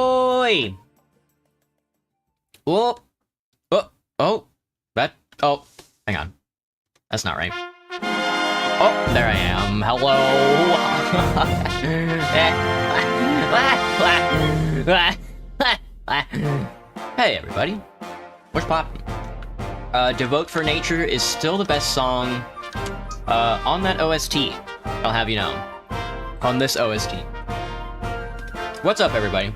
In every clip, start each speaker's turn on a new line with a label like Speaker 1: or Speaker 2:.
Speaker 1: Ahoy! Whoop. Oh. Hang on. That's not right. Oh, there I am. Hello. Hey, everybody. What's poppin'? Devote for Nature is still the best song on that OST. I'll have you know. On this OST. What's up, everybody?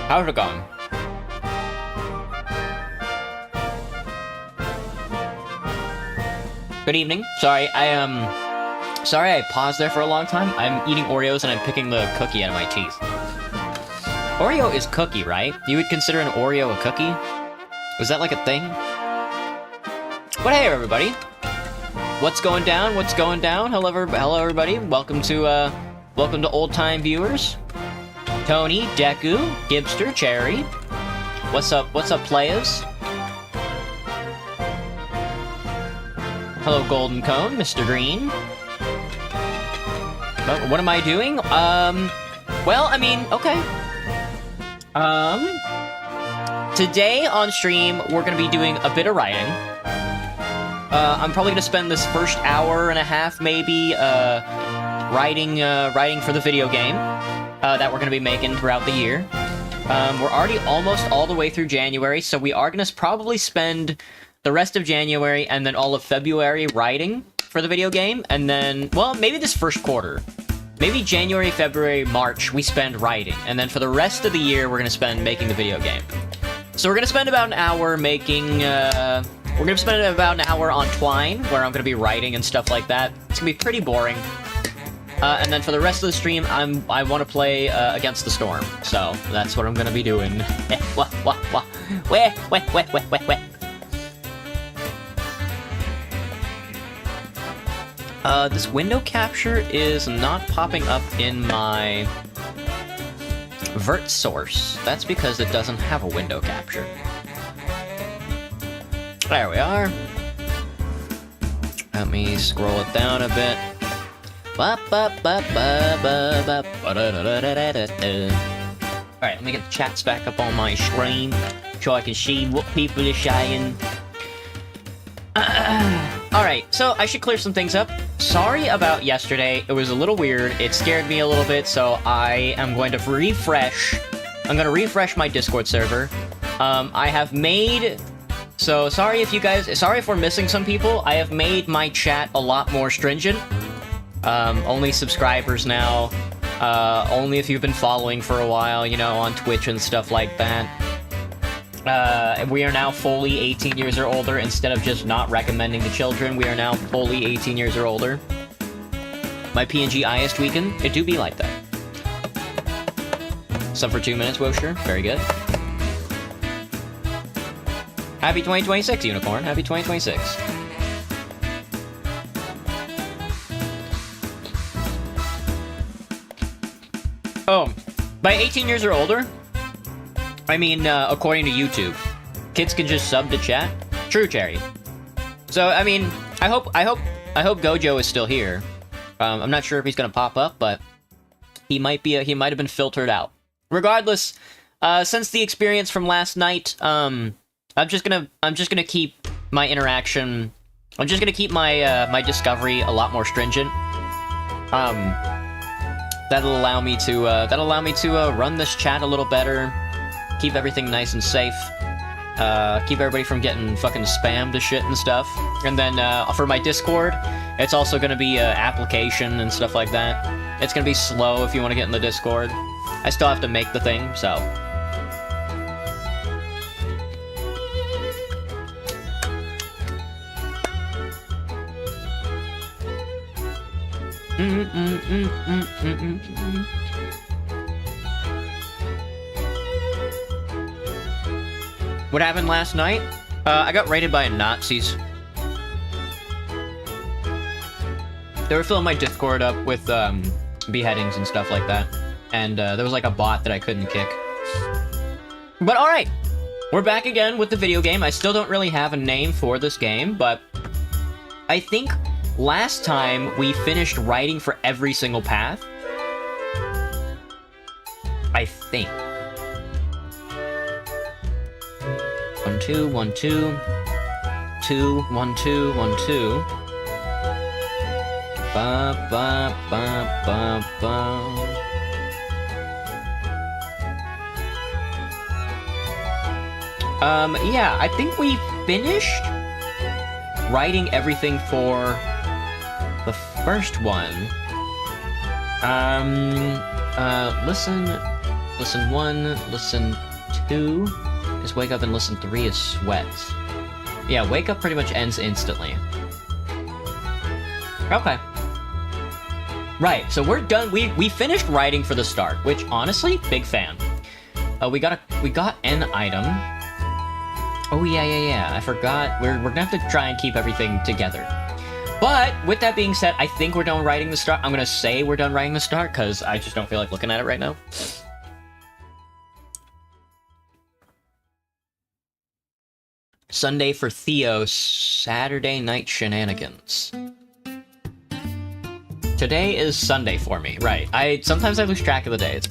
Speaker 1: How's it going? Good evening. Sorry, I paused there for a long time. I'm eating Oreos and I'm picking the cookie out of my teeth. Oreo is cookie, right? You would consider an Oreo a cookie? Was that like a thing? But hey, everybody. What's going down? What's going down? Hello, everybody. Welcome to old-time viewers. Tony, Deku, Gibster, Cherry. What's up, players? Hello, Golden Cone, Mr. Green. What am I doing? Well, I mean, okay. Today on stream, we're gonna be doing a bit of writing. I'm probably gonna spend this first hour and a half, maybe, writing for the video game, that we're gonna be making throughout the year. We're already almost all the way through January, so we are gonna probably spend the rest of January and then all of February writing for the video game, and then, well, maybe this first quarter. Maybe January, February, March, we spend writing, and then for the rest of the year, we're gonna spend making the video game. So we're gonna spend about an hour making, we're gonna spend about an hour on Twine, where I'm gonna be writing and stuff like that. It's gonna be pretty boring. And then for the rest of the stream, I want to play Against the Storm, so that's what I'm gonna be doing. This window capture is not popping up in my vert source. That's because it doesn't have a window capture. There we are. Let me scroll it down a bit. Alright, let me get the chats back up on my screen so I can see what people are saying. Alright, so I should clear some things up. Sorry about yesterday, it was a little weird, it scared me a little bit, so I am going to refresh. I'm going to refresh my Discord server. I have made... So, sorry if we're missing some people, I have made my chat a lot more stringent. Only subscribers now, only if you've been following for a while, you know, on Twitch and stuff like that. We are now fully 18 years or older. Instead of just not recommending to children, we are now fully 18 years or older. My PNG eye is tweaking. It do be like that. Sub for 2 minutes, Wosher. Very good. Happy 2026, Unicorn. Happy 2026. Oh, by 18 years or older, I mean, according to YouTube, kids can just sub to chat. True, Cherry. So, I mean, I hope Gojo is still here. I'm not sure if he's gonna pop up, but he might have been filtered out. Regardless, since the experience from last night, I'm just gonna keep my interaction. I'm just gonna keep my my discovery a lot more stringent. That'll allow me to run this chat a little better. Keep everything nice and safe. Keep everybody from getting fucking spammed to shit and stuff. And then, for my Discord, it's also gonna be, application and stuff like that. It's gonna be slow if you want to get in the Discord. I still have to make the thing, so... What happened last night? I got raided by Nazis. They were filling my Discord up with beheadings and stuff like that. And there was like a bot that I couldn't kick. But alright! We're back again with the video game. I still don't really have a name for this game, but I think last time we finished writing for every single path. I think. 2, 1, 2. 2, 1, 2, 1, 2. Ba, ba, ba, ba, ba. Yeah, I think we finished writing everything for the first one. Listen 1, listen 2 is wake up, and listen 3 is sweat. Yeah, wake up pretty much ends instantly. Okay. Right, so we're done. We finished writing for the start, which honestly, big fan. We got an item. Oh yeah. I forgot. We're gonna have to try and keep everything together. But with that being said, I think we're done writing the start. I'm gonna say we're done writing the start because I just don't feel like looking at it right now. Sunday for Theo, Saturday night shenanigans. Today is Sunday for me, right? Sometimes I lose track of the days.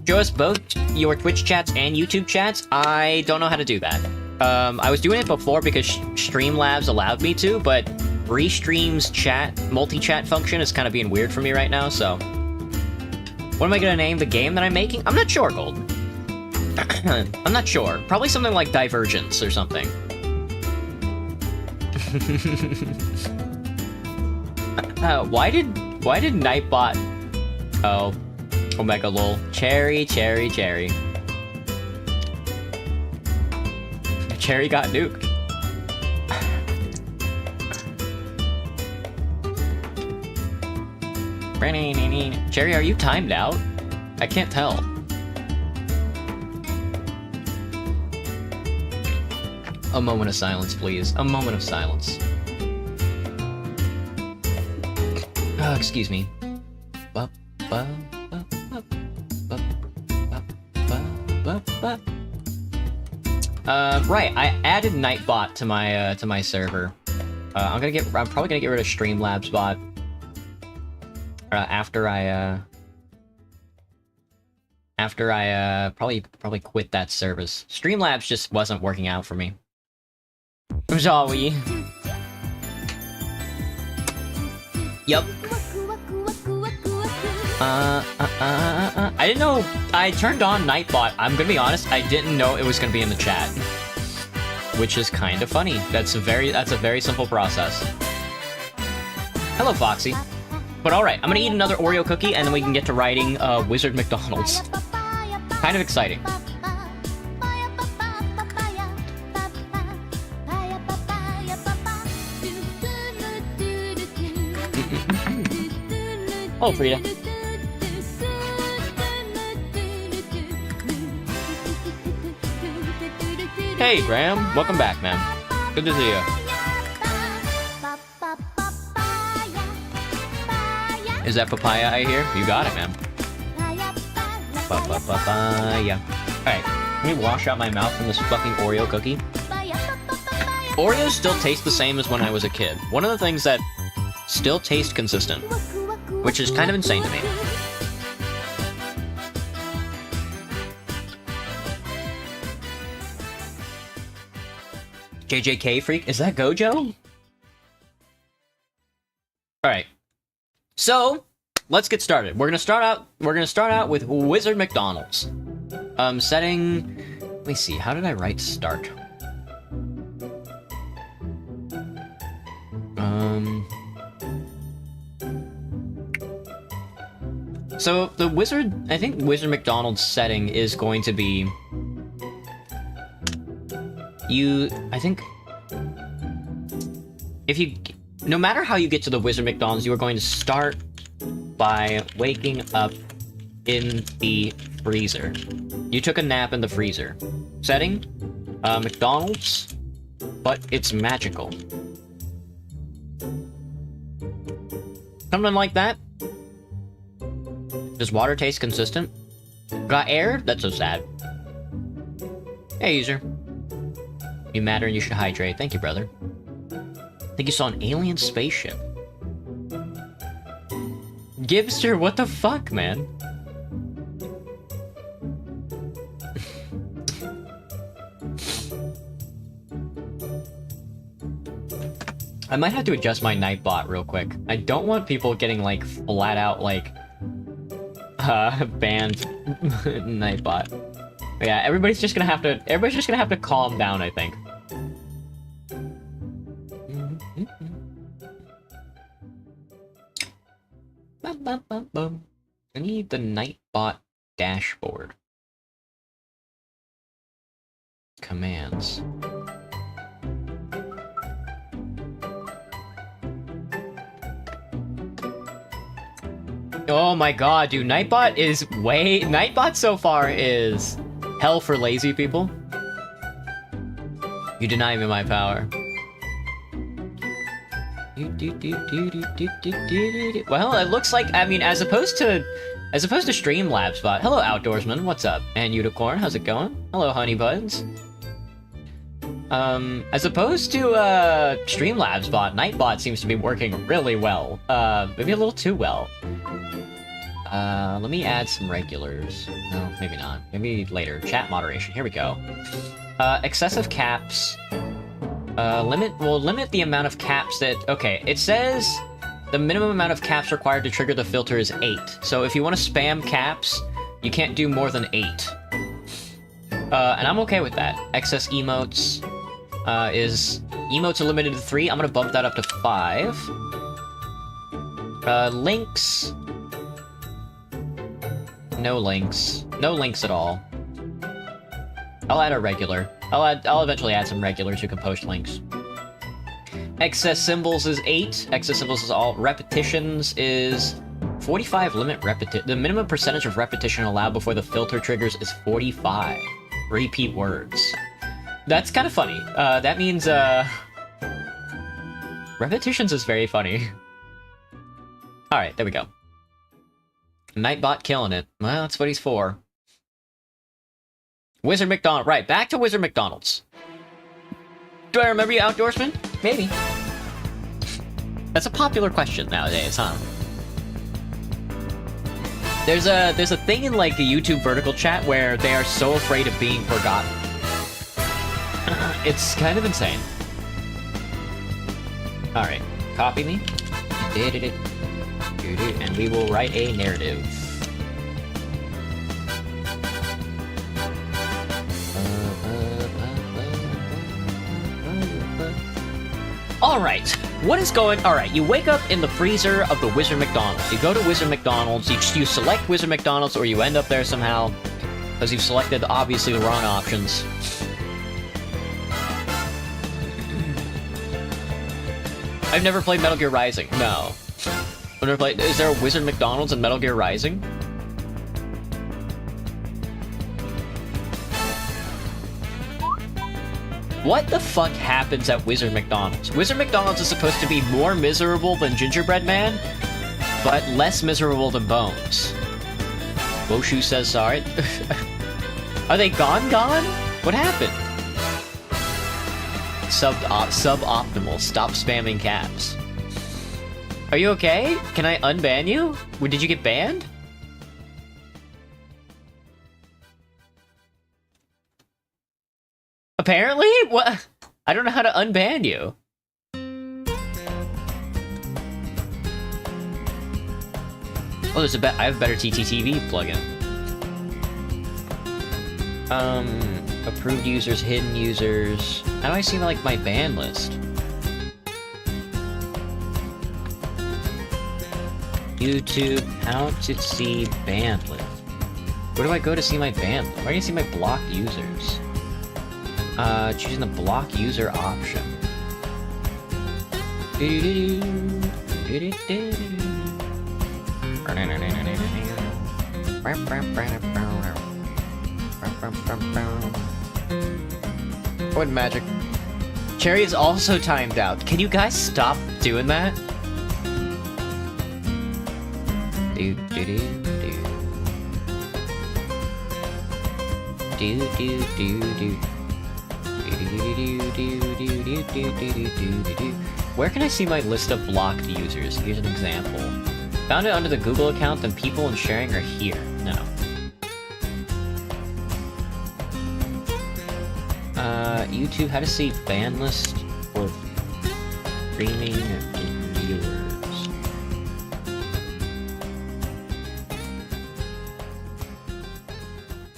Speaker 1: Show us both your Twitch chats and YouTube chats. I don't know how to do that. I was doing it before because Streamlabs allowed me to, but Restream's multi-chat function is kind of being weird for me right now, so... What am I gonna name the game that I'm making? I'm not sure, Gold. I'm not sure. Probably something like Divergence or something. Why did Nightbot... Oh... Omega lol. Cherry. Cherry got nuked. Cherry, are you timed out? I can't tell. A moment of silence, please. A moment of silence. Oh, excuse me. Right, I added Nightbot to my server. I'm probably gonna get rid of Streamlabs bot. After I probably quit that service. Streamlabs just wasn't working out for me. Sorry. Yup. I didn't know I turned on Nightbot. I'm gonna be honest, I didn't know it was gonna be in the chat. Which is kind of funny. That's a very simple process. Hello, Foxy. But alright, I'm gonna eat another Oreo cookie and then we can get to writing Wizard McDonald's. Kind of exciting. Oh, Frida. Hey, Graham. Welcome back, man. Good to see you. Is that papaya I hear? You got it, man. Papaya. Alright, let me wash out my mouth from this fucking Oreo cookie. Oreos still taste the same as when I was a kid. One of the things that still taste consistent, which is kind of insane to me. JJK Freak? Is that Gojo? Alright. So, let's get started. We're gonna start out with Wizard McDonald's. Setting... Let me see, how did I write start? So, I think Wizard McDonald's setting is going to be... no matter how you get to the Wizard McDonald's, you are going to start by waking up in the freezer. You took a nap in the freezer. Setting, McDonald's, but it's magical. Something like that. Does water taste consistent? Got air? That's so sad. Hey, user. You matter and you should hydrate. Thank you, brother. I think you saw an alien spaceship. Gibster, what the fuck, man? I might have to adjust my Nightbot real quick. I don't want people getting, like, flat out, like, banned Nightbot. But yeah, everybody's just gonna have to calm down, I think. I need the Nightbot dashboard. Commands. Oh my god, dude, Nightbot so far is hell for lazy people. You deny me my power. Well, it looks like, I mean, as opposed to Streamlabs bot. Hello, Outdoorsman, what's up? And Unicorn, how's it going? Hello, Honeybuds. As opposed to, Streamlabs bot, Nightbot seems to be working really well. Maybe a little too well. Let me add some regulars. No, maybe not. Maybe later. Chat moderation, here we go. Excessive caps. We'll limit the amount of caps that... Okay, it says the minimum amount of caps required to trigger the filter is 8. So if you want to spam caps, you can't do more than 8. And I'm okay with that. Excess emotes emotes are limited to 3. I'm gonna bump that up to 5. Links. No links. No links at all. I'll add a regular. I'll eventually add some regulars who can post links. Excess symbols is 8. Excess symbols is all. Repetitions is 45 the minimum percentage of repetition allowed before the filter triggers is 45. Repeat words. That's kind of funny. That means, repetitions is very funny. Alright, there we go. Nightbot killing it. Well, that's what he's for. Wizard McDonald. Right, back to Wizard McDonald's. Do I remember you, Outdoorsman? Maybe. That's a popular question nowadays, huh? There's a thing in, like, the YouTube vertical chat where they are so afraid of being forgotten. It's kind of insane. Alright, copy me. And we will write a narrative. Alright, what is going... Alright, you wake up in the freezer of the Wizard McDonald's. You go to Wizard McDonald's, you select Wizard McDonald's, or you end up there somehow, because you've selected, obviously, the wrong options. I've never played Metal Gear Rising. No. I've never played... Is there a Wizard McDonald's in Metal Gear Rising? What the fuck happens at Wizard McDonald's? Wizard McDonald's is supposed to be more miserable than Gingerbread Man, but less miserable than Bones. Boshu says sorry. Are they gone? What happened? Suboptimal. Stop spamming caps. Are you okay? Can I unban you? Did you get banned? Apparently? What? I don't know how to unban you. Oh, there's I have a better TTTV plugin. Approved users, hidden users. How do I see, like, my ban list? YouTube, how to see ban list. Where do I go to see my ban list? Where do you see my blocked users? Choosing the block user option. What magic? Cherry is also timed out. Can you guys stop doing that? Where can I see my list of blocked users? Here's an example. Found it under the Google account, then people and sharing are here. No. YouTube, how to see ban list or Streaming viewers.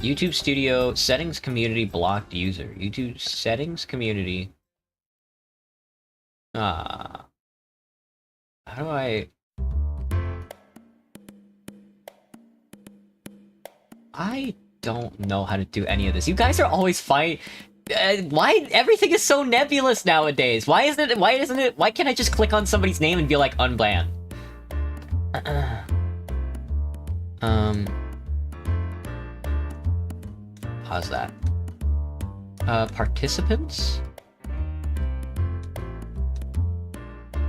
Speaker 1: YouTube Studio settings community blocked user. YouTube settings community. How do I don't know how to do any of this. You guys are always fighting. Why everything is so nebulous nowadays? Why can't I just click on somebody's name and be like unbanned? How's that? Participants?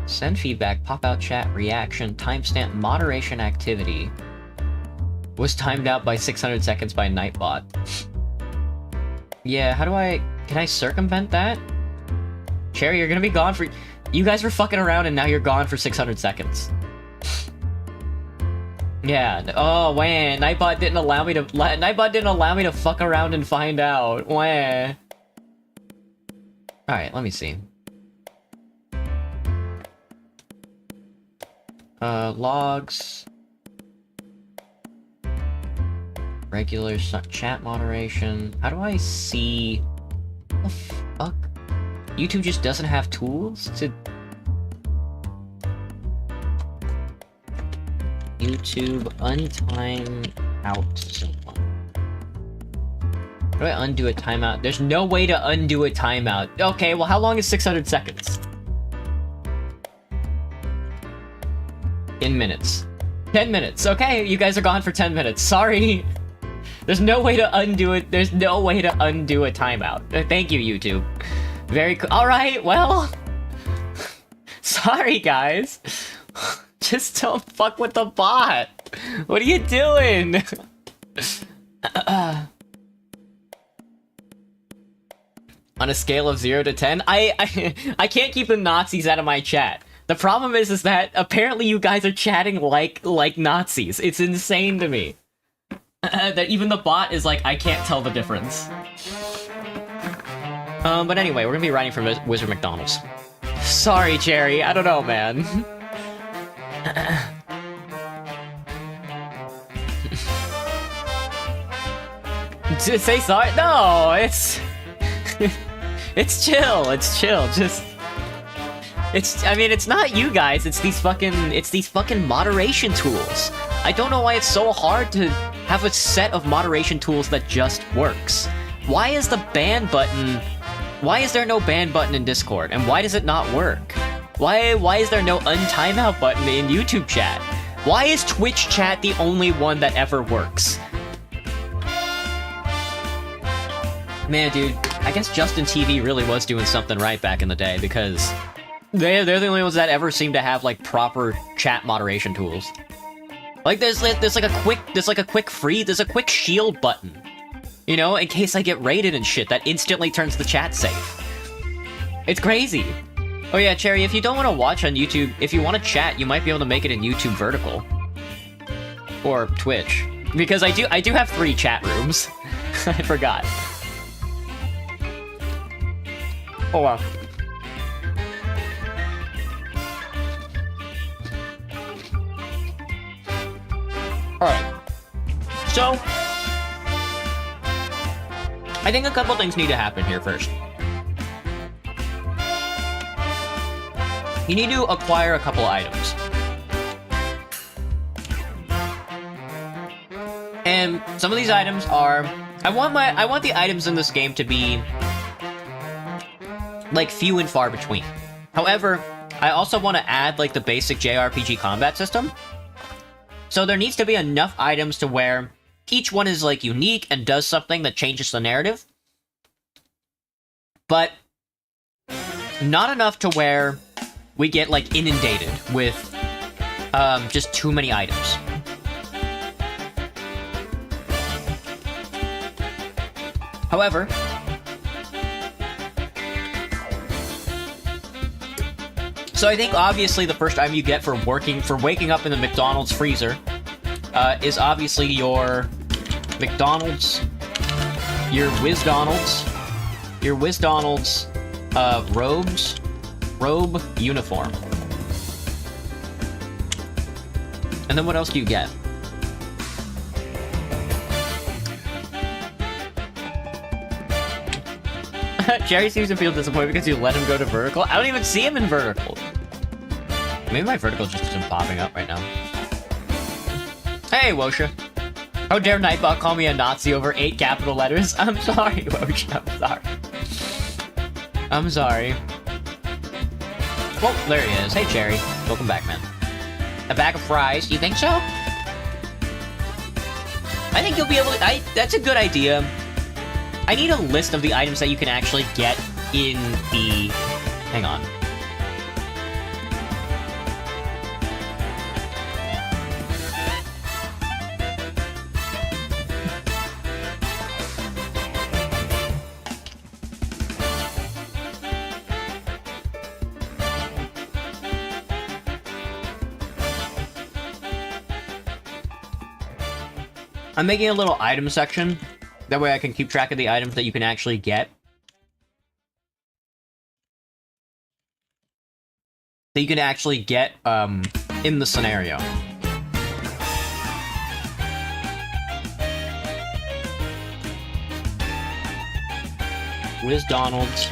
Speaker 1: Send feedback, pop out chat, reaction, timestamp, moderation activity. Was timed out by 600 seconds by Nightbot. Yeah, how do I... Can I circumvent that? Cherry, you're gonna be gone for... You guys were fucking around and now you're gone for 600 seconds. Yeah, oh, wah. Nightbot didn't allow me to... Nightbot didn't allow me to fuck around and find out. Wah. Alright, let me see. Logs... Regular chat moderation. How do I see... What the fuck? YouTube just doesn't have tools to... YouTube untime out someone. How do I undo a timeout? There's no way to undo a timeout. Okay, well how long is 600 seconds? In minutes. 10 minutes. Okay, you guys are gone for 10 minutes. Sorry. There's no way to undo it. There's no way to undo a timeout. Thank you, YouTube. Very cool. Alright, well... Sorry, guys. Just don't fuck with the bot. What are you doing? On a scale of 0 to 10, I can't keep the Nazis out of my chat. The problem is that apparently you guys are chatting like Nazis. It's insane to me. That even the bot is like, I can't tell the difference. But anyway, we're gonna be writing for Wizard McDonald's. Sorry, Cherry. I don't know, man. Just say sorry? No, it's... it's chill, it's chill, just... I mean, it's not you guys, it's these fucking moderation tools. I don't know why it's so hard to have a set of moderation tools that just works. Why is the ban button... Why is there no ban button in Discord? And why does it not work? Why is there no untimeout button in YouTube chat? Why is Twitch chat the only one that ever works? Man, dude, I guess Justin TV really was doing something right back in the day, because they're the only ones that ever seem to have, like, proper chat moderation tools. Like, there's a quick shield button. You know, in case I get raided and shit, that instantly turns the chat safe. It's crazy. Oh yeah, Cherry, if you don't want to watch on YouTube, if you want to chat, you might be able to make it in YouTube vertical. Or Twitch. Because I do have 3 chat rooms. I forgot. Oh wow. Alright. So... I think a couple things need to happen here first. You need to acquire a couple items. And some of these items are... I want the items in this game to be... like, few and far between. However, I also want to add, like, the basic JRPG combat system. So there needs to be enough items to where each one is, like, unique and does something that changes the narrative. But not enough to where we get, like, inundated with just too many items. However, so I think obviously the first item you get for waking up in the McDonald's freezer is obviously your McDonald's, your WizDonald's robes, Robe uniform. And then what else do you get? Jerry seems to feel disappointed because you let him go to vertical. I don't even see him in vertical. Maybe my vertical just isn't popping up right now. Hey, Wosha. How dare Nightbot call me a Nazi over 8 capital letters? I'm sorry, Wosha. I'm sorry. I'm sorry. Well, there he is. Hey, Jerry. Welcome back, man. A bag of fries. You think so? I think you'll be able to... that's a good idea. I need a list of the items that you can actually get in the... Hang on. I'm making a little item section. That way I can keep track of the items that you can actually get. That you can actually get, in the scenario. Wiz Donald's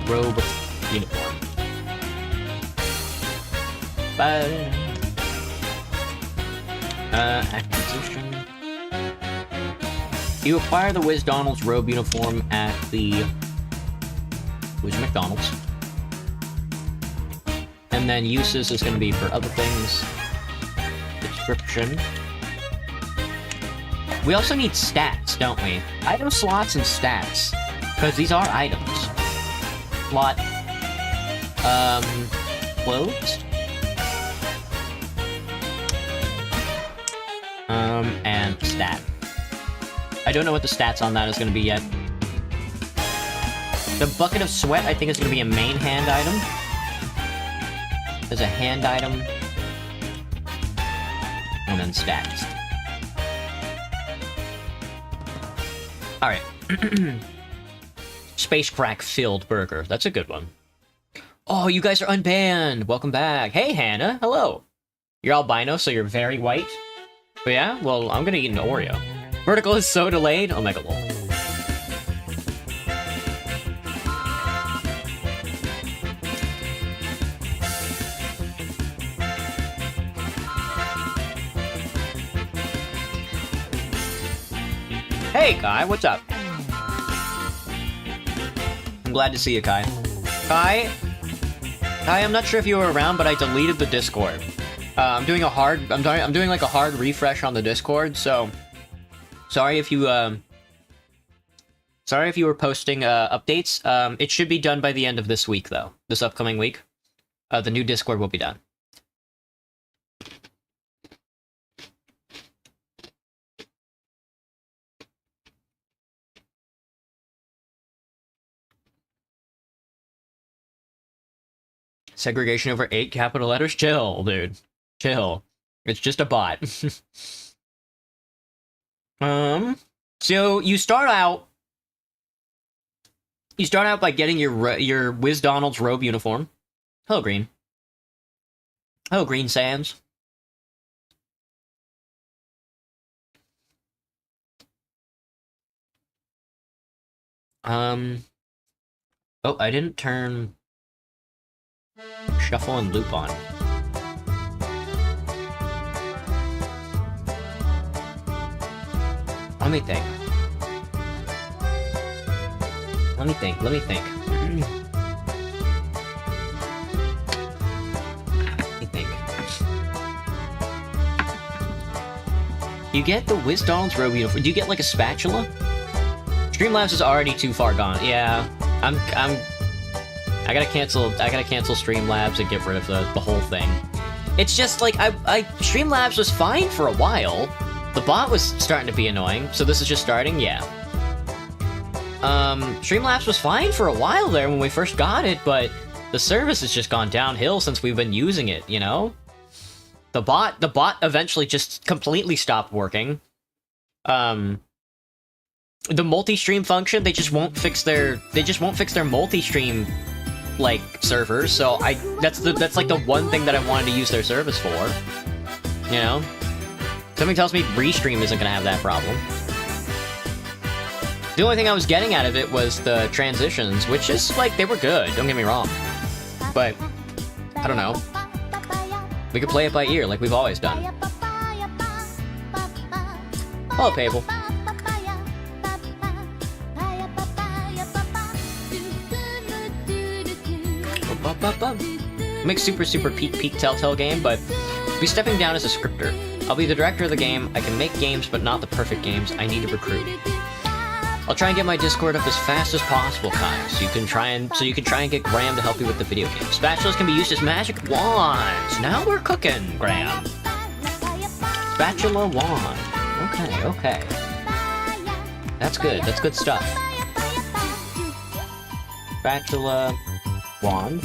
Speaker 1: robe uniform. Acquisition. You acquire the Wiz Donald's robe uniform at the Wiz McDonald's. And then uses is going to be for other things. Description. We also need stats, don't we? Item slots and stats. Because these are items. Slot. Clothes. And stat. I don't know what the stats on that is going to be yet. The bucket of sweat, I think, is going to be a main hand item. There's a hand item. And then stats. Alright. Space crack filled burger. That's a good one. Oh, you guys are unbanned. Welcome back. Hey, Hannah. Hello. You're albino, so you're very white. But yeah, well, I'm gonna eat an Oreo. Vertical is so delayed. Oh, mega lol. Hey, Kai, what's up? I'm glad to see you, Kai. Kai, I'm not sure if you were around, but I deleted the Discord. I'm doing like a hard refresh on the Discord, so sorry if you were posting updates. It should be done by the end of this week, though. This upcoming week, the new Discord will be done. Segregation over 8 capital letters? Chill, dude. Chill. It's just a bot. So you start out by getting your Wiz Donald's robe uniform. Hello, Green. Hello, Green Sands. Oh, I didn't turn shuffle and loop on. Let me think. Let me think. Let me think. You get the Wiz Donald's robe uniform. Do you get like a spatula? Streamlabs is already too far gone. Yeah, I gotta cancel Streamlabs and get rid of the whole thing. It's just like Streamlabs was fine for a while. The bot was starting to be annoying, so this is just starting, yeah. Streamlabs was fine for a while there when we first got it, but the service has just gone downhill since we've been using it, you know? The bot eventually just completely stopped working. The multi-stream function, they just won't fix their multi-stream like, servers, so that's like the one thing that I wanted to use their service for. You know? Something tells me Restream isn't gonna have that problem. The only thing I was getting out of it was the transitions, which is, like, they were good, don't get me wrong. But, I don't know. We could play it by ear, like we've always done. Hello, Pable. Make super peak Telltale game, but be stepping down as a scripter. I'll be the director of the game. I can make games, but not the perfect games. I need to recruit. I'll try and get my Discord up as fast as possible, Kai, so you can try and get Graham to help you with the video game. Spatulas can be used as magic wands. Now we're cooking, Graham. Spatula wand. Okay. That's good. That's good stuff. Spatula wand.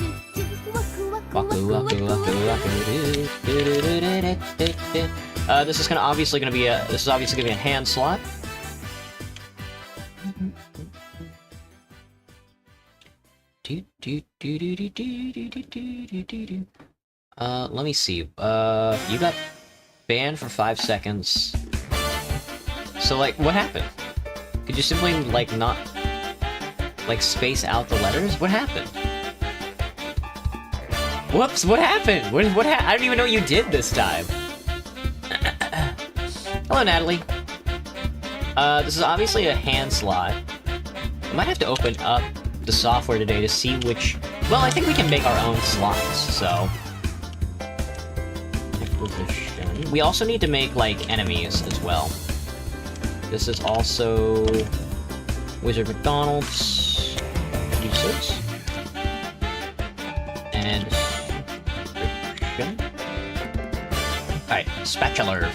Speaker 1: This is obviously gonna be a hand slot. Let me see. You got banned for 5 seconds. So, like, what happened? Could you simply, like, not, like, space out the letters? What happened? Whoops, what happened? What I don't even know what you did this time. Hello, Natalie. This is obviously a hand slot. I might have to open up the software today to see which... Well, I think we can make our own slots, so... We also need to make, like, enemies as well. This is also... Wizard McDonald's... Uses. And... Alright, spatula.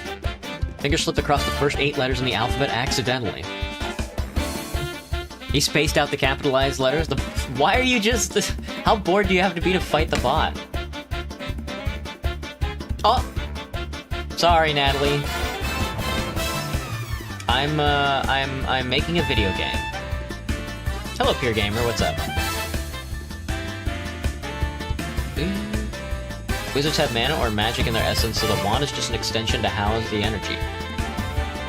Speaker 1: Finger slipped across the first 8 letters in the alphabet accidentally. He spaced out the capitalized letters. Why are you just... How bored do you have to be to fight the bot? Oh! Sorry, Natalie. I'm making a video game. Hello, Peer Gamer, what's up? Wizards have mana or magic in their essence, so the wand is just an extension to house the energy.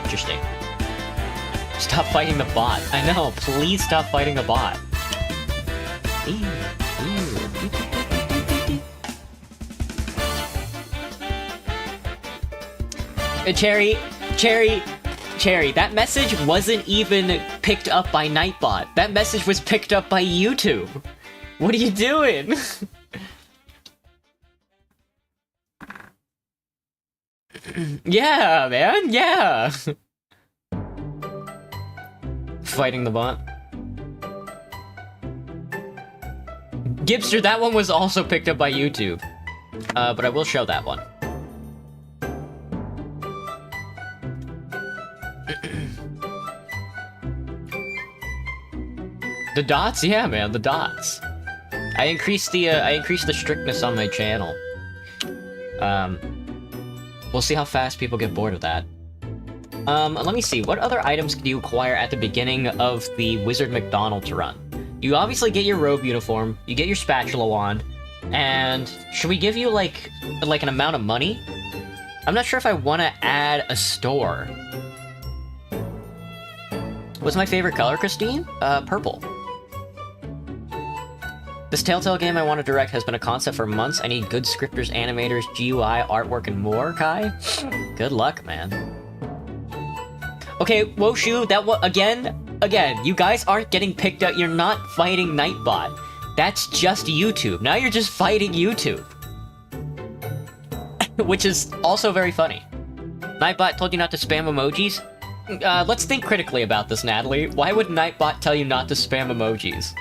Speaker 1: Interesting. Stop fighting the bot. I know, please stop fighting the bot. Cherry, that message wasn't even picked up by Nightbot. That message was picked up by YouTube. What are you doing? Yeah, man, yeah! Fighting the bot. Gibster, that one was also picked up by YouTube. But I will show that one. The dots? Yeah, man, the dots. I increased the strictness on my channel. We'll see how fast people get bored of that. Let me see. What other items can you acquire at the beginning of the Wizard McDonald's run? You obviously get your robe uniform, you get your spatula wand, and should we give you, like an amount of money? I'm not sure if I want to add a store. What's my favorite color, Christine? Purple. This Telltale game I want to direct has been a concept for months. I need good scripters, animators, GUI, artwork, and more, Kai. Good luck, man. Okay, Woshu, that was again, you guys aren't getting picked up. You're not fighting Nightbot. That's just YouTube. Now you're just fighting YouTube. Which is also very funny. Nightbot told you not to spam emojis? Let's think critically about this, Natalie. Why would Nightbot tell you not to spam emojis?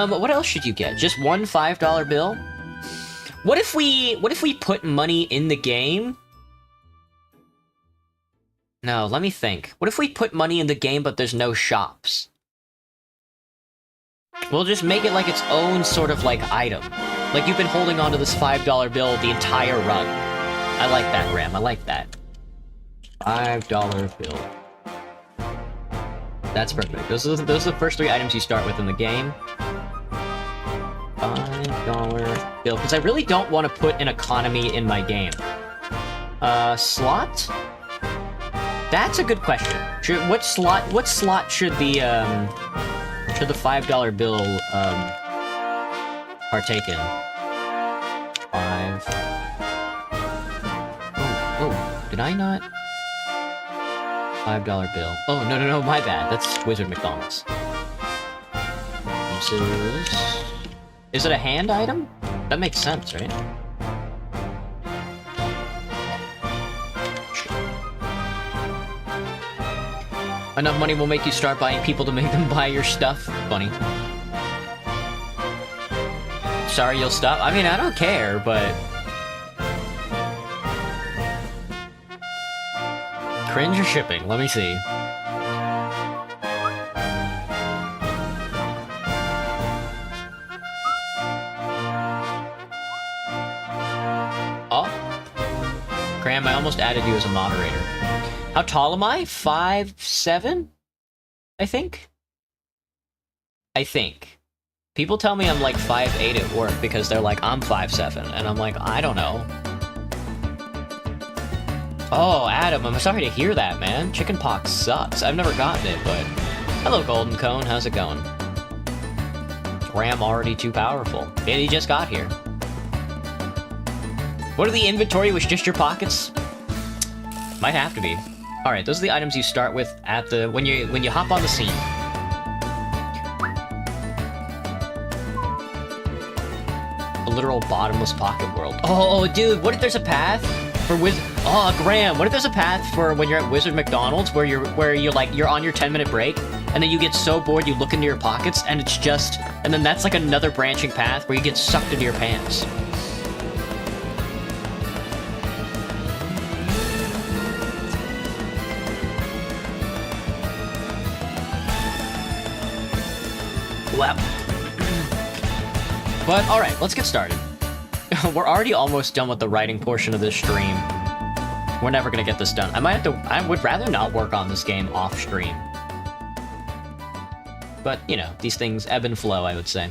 Speaker 1: What else should you get? Just one $5 bill? What if we put money in the game? No, let me think. What if we put money in the game but there's no shops? We'll just make it like its own sort of like item. Like you've been holding onto this $5 bill the entire run. I like that, Ram. I like that. $5 bill. That's perfect. Those are the first 3 items you start with in the game. $5 bill. Because I really don't want to put an economy in my game. Slot? That's a good question. What slot should the $5 bill partake in? 5. Oh, did I not? $5 bill. Oh, no, my bad. That's Wizard McDonald's. Is it a hand item? That makes sense, right? Enough money will make you start buying people to make them buy your stuff. Funny. Sorry, you'll stop? I mean, I don't care, but... Cringe or shipping? Let me see. Oh. Graham, I almost added you as a moderator. How tall am I? 5'7"? I think? People tell me I'm like 5'8" at work because they're like, I'm 5'7", and I'm like, I don't know. Oh, Adam, I'm sorry to hear that, man. Chickenpox sucks. I've never gotten it, but... Hello, Golden Cone. How's it going? Ram already too powerful. Yeah, he just got here. What are the inventory with just your pockets? Might have to be. Alright, those are the items you start with at the... when you hop on the scene. A literal bottomless pocket world. Oh, dude, what if there's a path for Oh, Graham, what if there's a path for when you're at Wizard McDonald's where you're on your 10-minute break and then you get so bored you look into your pockets and it's just... and then that's like another branching path where you get sucked into your pants. Well. But, alright, let's get started. We're already almost done with the writing portion of this stream. We're never gonna get this done. I would rather not work on this game off-stream. But, you know, these things ebb and flow, I would say.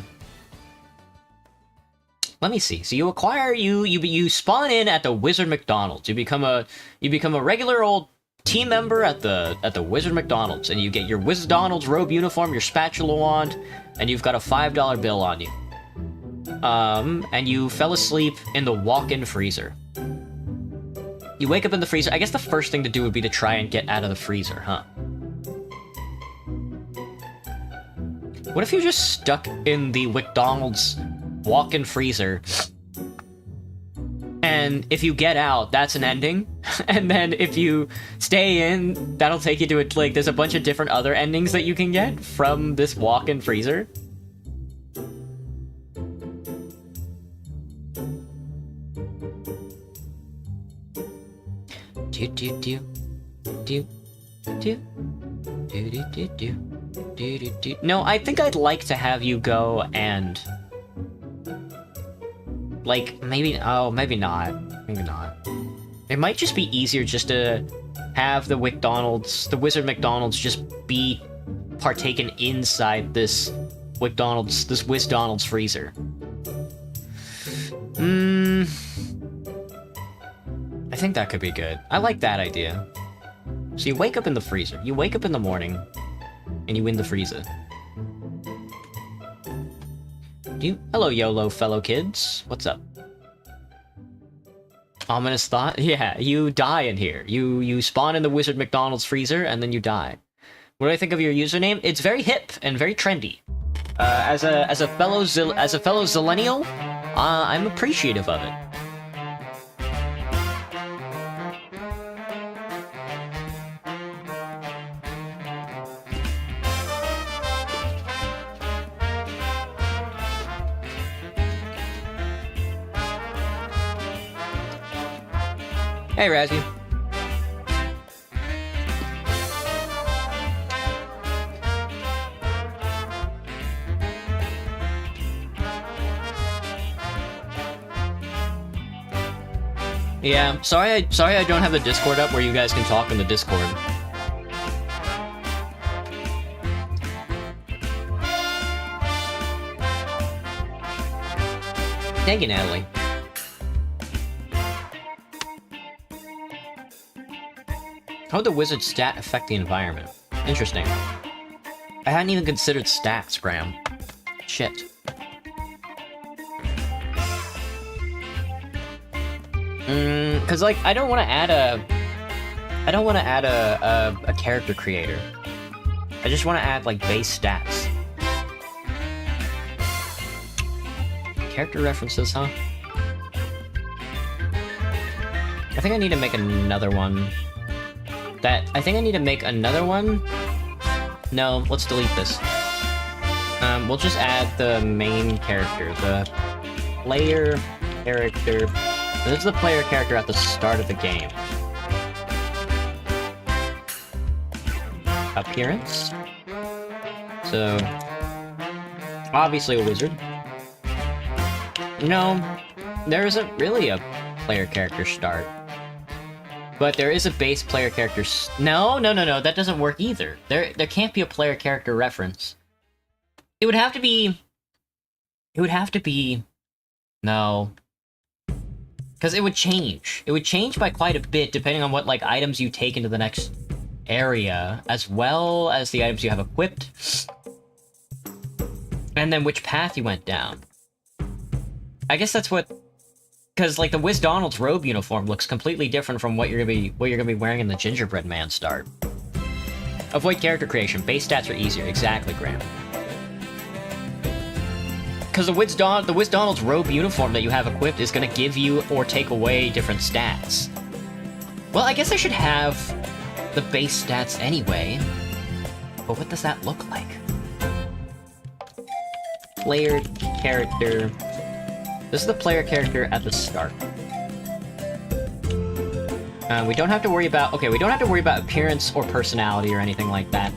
Speaker 1: Let me see. So you acquire, you spawn in at the Wizard McDonald's. You become a regular old team member at the Wizard McDonald's, and you get your Wizard Donald's robe uniform, your spatula wand, and you've got a $5 bill on you. And you fell asleep in the walk-in freezer. You wake up in the freezer. I guess the first thing to do would be to try and get out of the freezer, huh? What if you're just stuck in the McDonald's walk-in freezer, and if you get out, that's an ending, and then if you stay in, that'll take you to it. Like, there's a bunch of different other endings that you can get from this walk-in freezer. Do do do do do do do do do do. No, I think I'd like to have you go and, like, maybe... oh, maybe not. Maybe not. It might just be easier just to have the Wizard McDonald's just be partaken inside this Wizdonald's freezer. I think that could be good. I like that idea. So you wake up in the freezer. You wake up in the morning, and you in the freezer. Hello, YOLO fellow kids. What's up? Ominous thought? Yeah, you die in here. You spawn in the Wizard McDonald's freezer, and then you die. What do I think of your username? It's very hip and very trendy. As a fellow zillennial, I'm appreciative of it. Hey, Razzie. Yeah, sorry I don't have the Discord up where you guys can talk in the Discord. Thank you, Natalie. How would the wizard stat affect the environment? Interesting. I hadn't even considered stats, Graham. Shit. Cause like, I don't want to add a character creator. I just want to add like base stats. Character references, huh? I think I need to make another one. I think I need to make another one. No, let's delete this. We'll just add the main character, the player character. This is the player character at the start of the game. Appearance. So, obviously a wizard. No, there isn't really a player character start. But there is a base player character No, that doesn't work either. There can't be a player character reference. It would have to be... No. Because it would change. It would change by quite a bit depending on what, like, items you take into the next area, as well as the items you have equipped. And then which path you went down. I guess that's what... Because, like, the Wiz Donald's robe uniform looks completely different from what you're gonna be wearing in the Gingerbread Man start. Avoid character creation. Base stats are easier. Exactly, Graham. Because the Wiz Donald's robe uniform that you have equipped is gonna give you or take away different stats. Well, I guess I should have the base stats anyway. But what does that look like? Player character... This is the player character at the start. We don't have to worry about... Okay, we don't have to worry about appearance or personality or anything like that.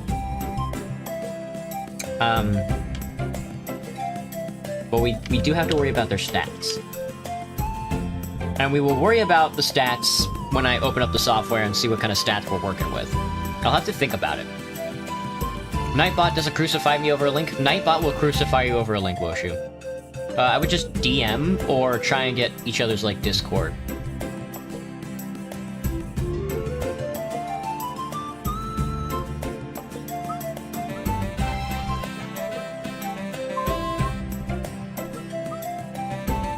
Speaker 1: But we do have to worry about their stats. And we will worry about the stats when I open up the software and see what kind of stats we're working with. I'll have to think about it. Nightbot doesn't crucify me over a link. Nightbot will crucify you over a link, Woshu. I would just DM or try and get each other's, like, Discord.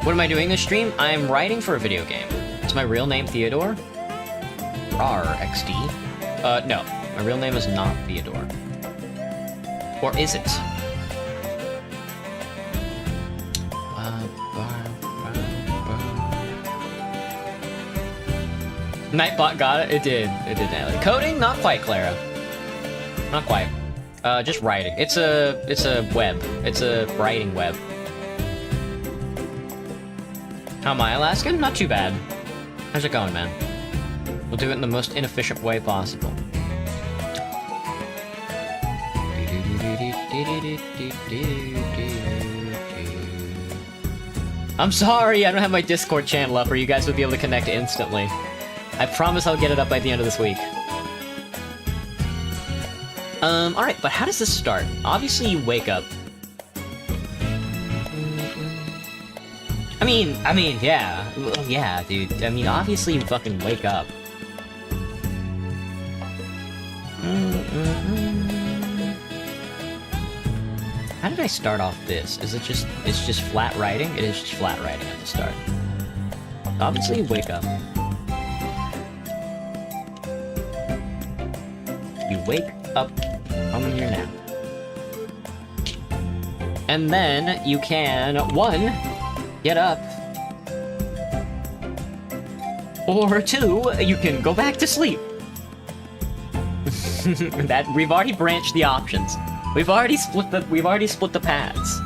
Speaker 1: What am I doing this stream? I'm writing for a video game. Is my real name Theodore? Rar XD. No. My real name is not Theodore. Or is it? Nightbot got it? It did, Natalie. Coding? Not quite, Clara. Not quite. Just writing. It's a web. It's a writing web. How am I, Alaskan? Not too bad. How's it going, man? We'll do it in the most inefficient way possible. I'm sorry, I don't have my Discord channel up, or you guys would be able to connect instantly. I promise I'll get it up by the end of this week. Alright, but how does this start? Obviously you wake up. I mean, yeah. Yeah, dude. I mean, obviously you fucking wake up. How did I start off this? Is it just... It's just flat writing? It is just flat writing at the start. Obviously you wake up. You wake up from your nap. And then you can, 1, get up. Or 2, you can go back to sleep. That we've already branched the options. We've already split the paths.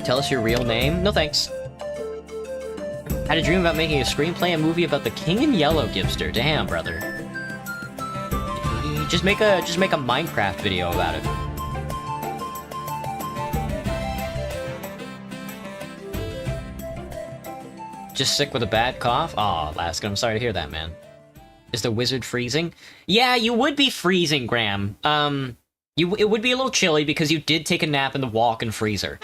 Speaker 1: Tell us your real name? No thanks. Had a dream about making a screenplay and movie about the King in Yellow Gibster. Damn, brother. Just make a Minecraft video about it. Just sick with a bad cough? Aw, Alaska, I'm sorry to hear that, man. Is the wizard freezing? Yeah, you would be freezing, Graham. It would be a little chilly because you did take a nap in the walk-in freezer.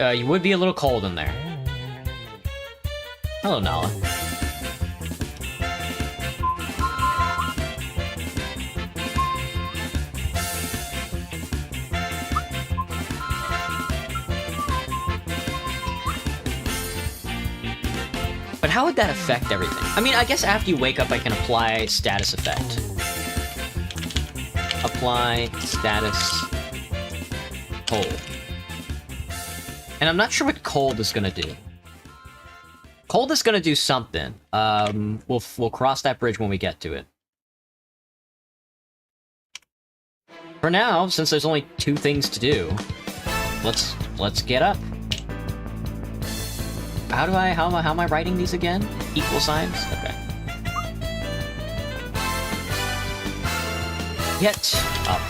Speaker 1: You would be a little cold in there. Hello, Nala. But how would that affect everything? I mean, I guess after you wake up, I can apply status effect. Apply status cold. And I'm not sure what cold is gonna do. Cold is gonna do something. We'll cross that bridge when we get to it. For now, since there's only 2 things to do, let's get up. How am I writing these again? Equal signs? Okay. Get up.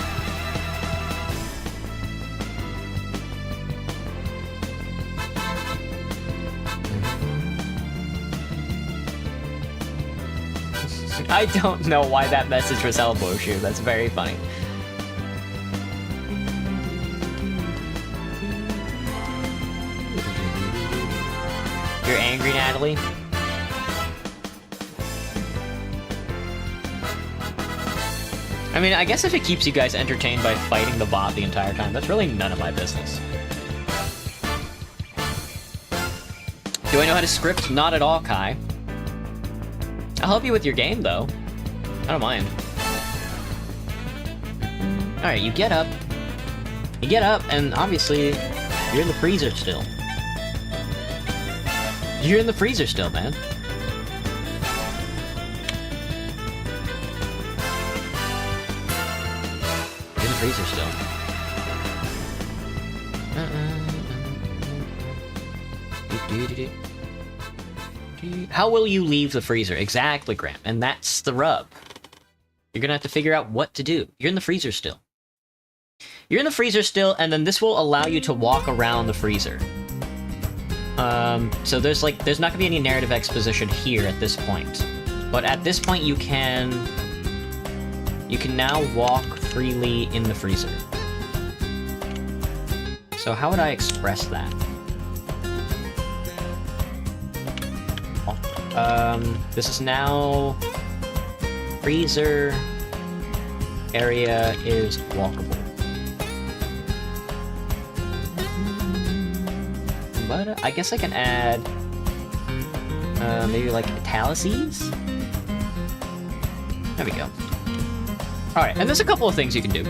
Speaker 1: I don't know why that message was elbow shoe. That's very funny. You're angry, Natalie? I mean, I guess if it keeps you guys entertained by fighting the bot the entire time, that's really none of my business. Do I know how to script? Not at all, Kai. I'll help you with your game, though. I don't mind. Alright, you get up. You get up, and obviously, you're in the freezer still. You're in the freezer still, man. You're in the freezer still. How will you leave the freezer? Exactly, Graham. And that's the rub. You're gonna have to figure out what to do. You're in the freezer still. You're in the freezer still, and then this will allow you to walk around the freezer. So there's not gonna be any narrative exposition here at this point. But at this point you can now walk freely in the freezer. So how would I express that? This is now... freezer area is walkable. But I guess I can add... maybe like italices? There we go. Alright, and there's a couple of things you can do.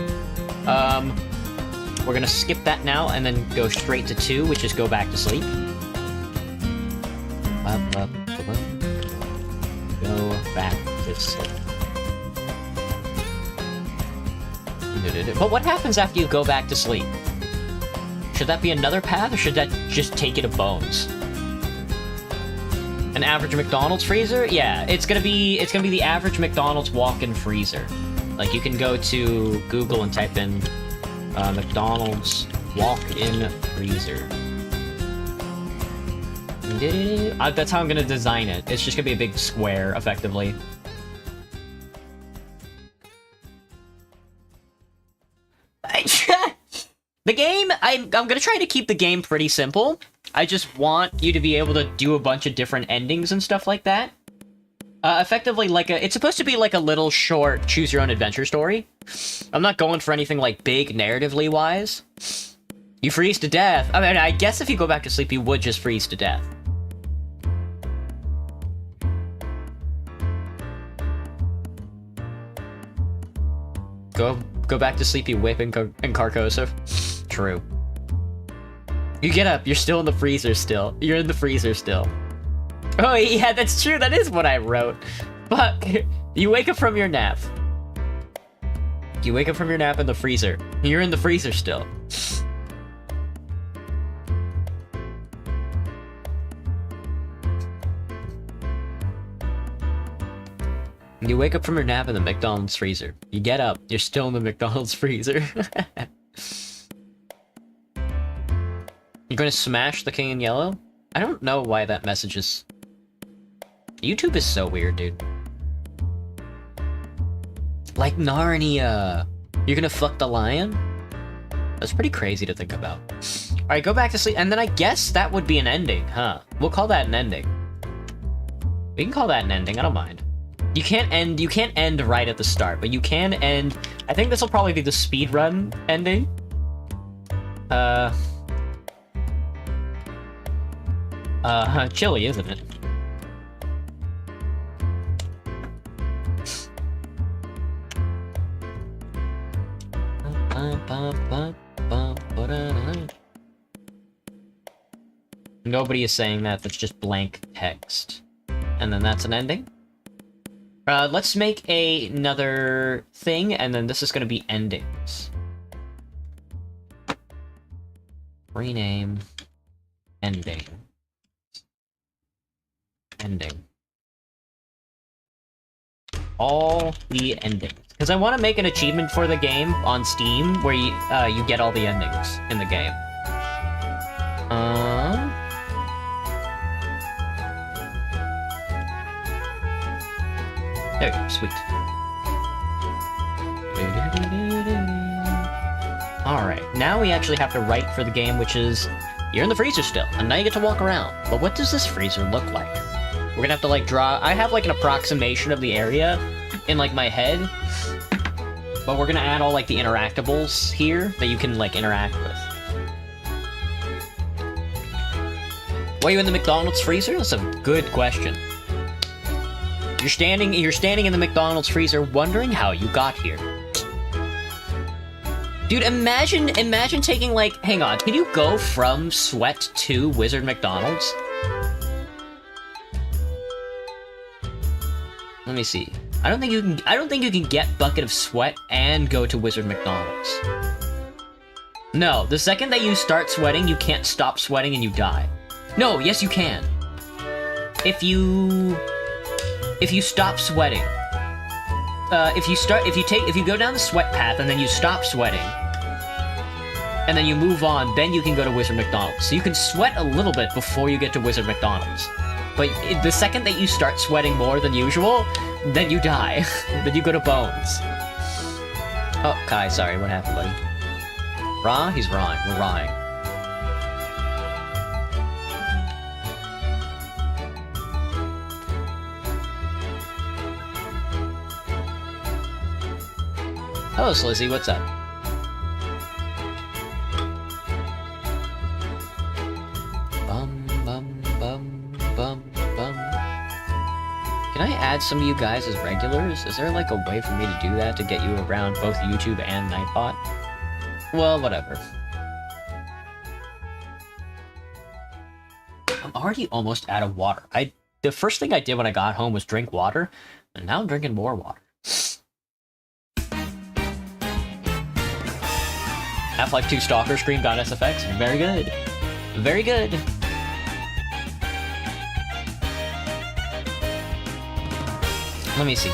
Speaker 1: We're gonna skip that now and then go straight to 2, which is go back to sleep. Go back to sleep. But what happens after you go back to sleep? Should that be another path, or should that just take you to bones? An average McDonald's freezer? Yeah, it's gonna be the average McDonald's walk-in freezer. Like, you can go to Google and type in McDonald's walk-in freezer. That's how I'm gonna design it. It's just gonna be a big square, effectively. The game, I'm gonna try to keep the game pretty simple. I just want you to be able to do a bunch of different endings and stuff like that. Effectively, it's supposed to be like a little short choose-your-own-adventure story. I'm not going for anything, like, big narratively wise. You freeze to death. I mean, I guess if you go back to sleep, you would just freeze to death. Go back to sleep, you whip in Carcosa. True. You get up, you're still in the freezer still. You're in the freezer still. Oh yeah, that's true, that is what I wrote. Fuck. You wake up from your nap. You wake up from your nap in the freezer. You're in the freezer still. You wake up from your nap in the McDonald's freezer. You get up, you're still in the McDonald's freezer. You're gonna smash the king in yellow? I don't know why that message is YouTube is so weird, dude. Like Narnia. You're gonna fuck the lion? That's pretty crazy to think about. Alright, go back to sleep. And then I guess that would be an ending, huh? We'll call that an ending. We can call that an ending, I don't mind. You can't end right at the start, but you can end... I think this will probably be the speedrun ending. Chilly, isn't it? Nobody is saying that, that's just blank text. And then that's an ending. Let's make another thing, and then this is gonna be endings. Rename. Ending. Ending. All the endings. Because I want to make an achievement for the game on Steam where you get all the endings in the game. There you go, sweet. Alright, now we actually have to write for the game, which is, you're in the freezer still, and now you get to walk around. But what does this freezer look like? We're gonna have to, like, draw... I have, like, an approximation of the area in, like, my head. But we're gonna add all, like, the interactables here that you can, like, interact with. Why are you in the McDonald's freezer? That's a good question. You're standing in the McDonald's freezer wondering how you got here. Dude, imagine taking, like... Hang on, can you go from Sweat to Wizard McDonald's? Let me see. I don't think you can get Bucket of Sweat and go to Wizard McDonald's. No, the second that you start sweating, you can't stop sweating and you die. No, yes you can. If you stop sweating, if you go down the sweat path and then you stop sweating, and then you move on, then you can go to Wizard McDonald's. So you can sweat a little bit before you get to Wizard McDonald's. But the second that you start sweating more than usual, then you die. Then you go to Bones. Oh, Kai, sorry, what happened, buddy? Raw? He's rawing. We're rawing. Hello, Slizzy, what's up? Can I add some of you guys as regulars? Is there, like, a way for me to do that to get you around both YouTube and Nightbot? Well, whatever. I'm already almost out of water. The first thing I did when I got home was drink water, and now I'm drinking more water. Half-Life 2 Stalker Scream.sfx. Very good. Very good. Let me see.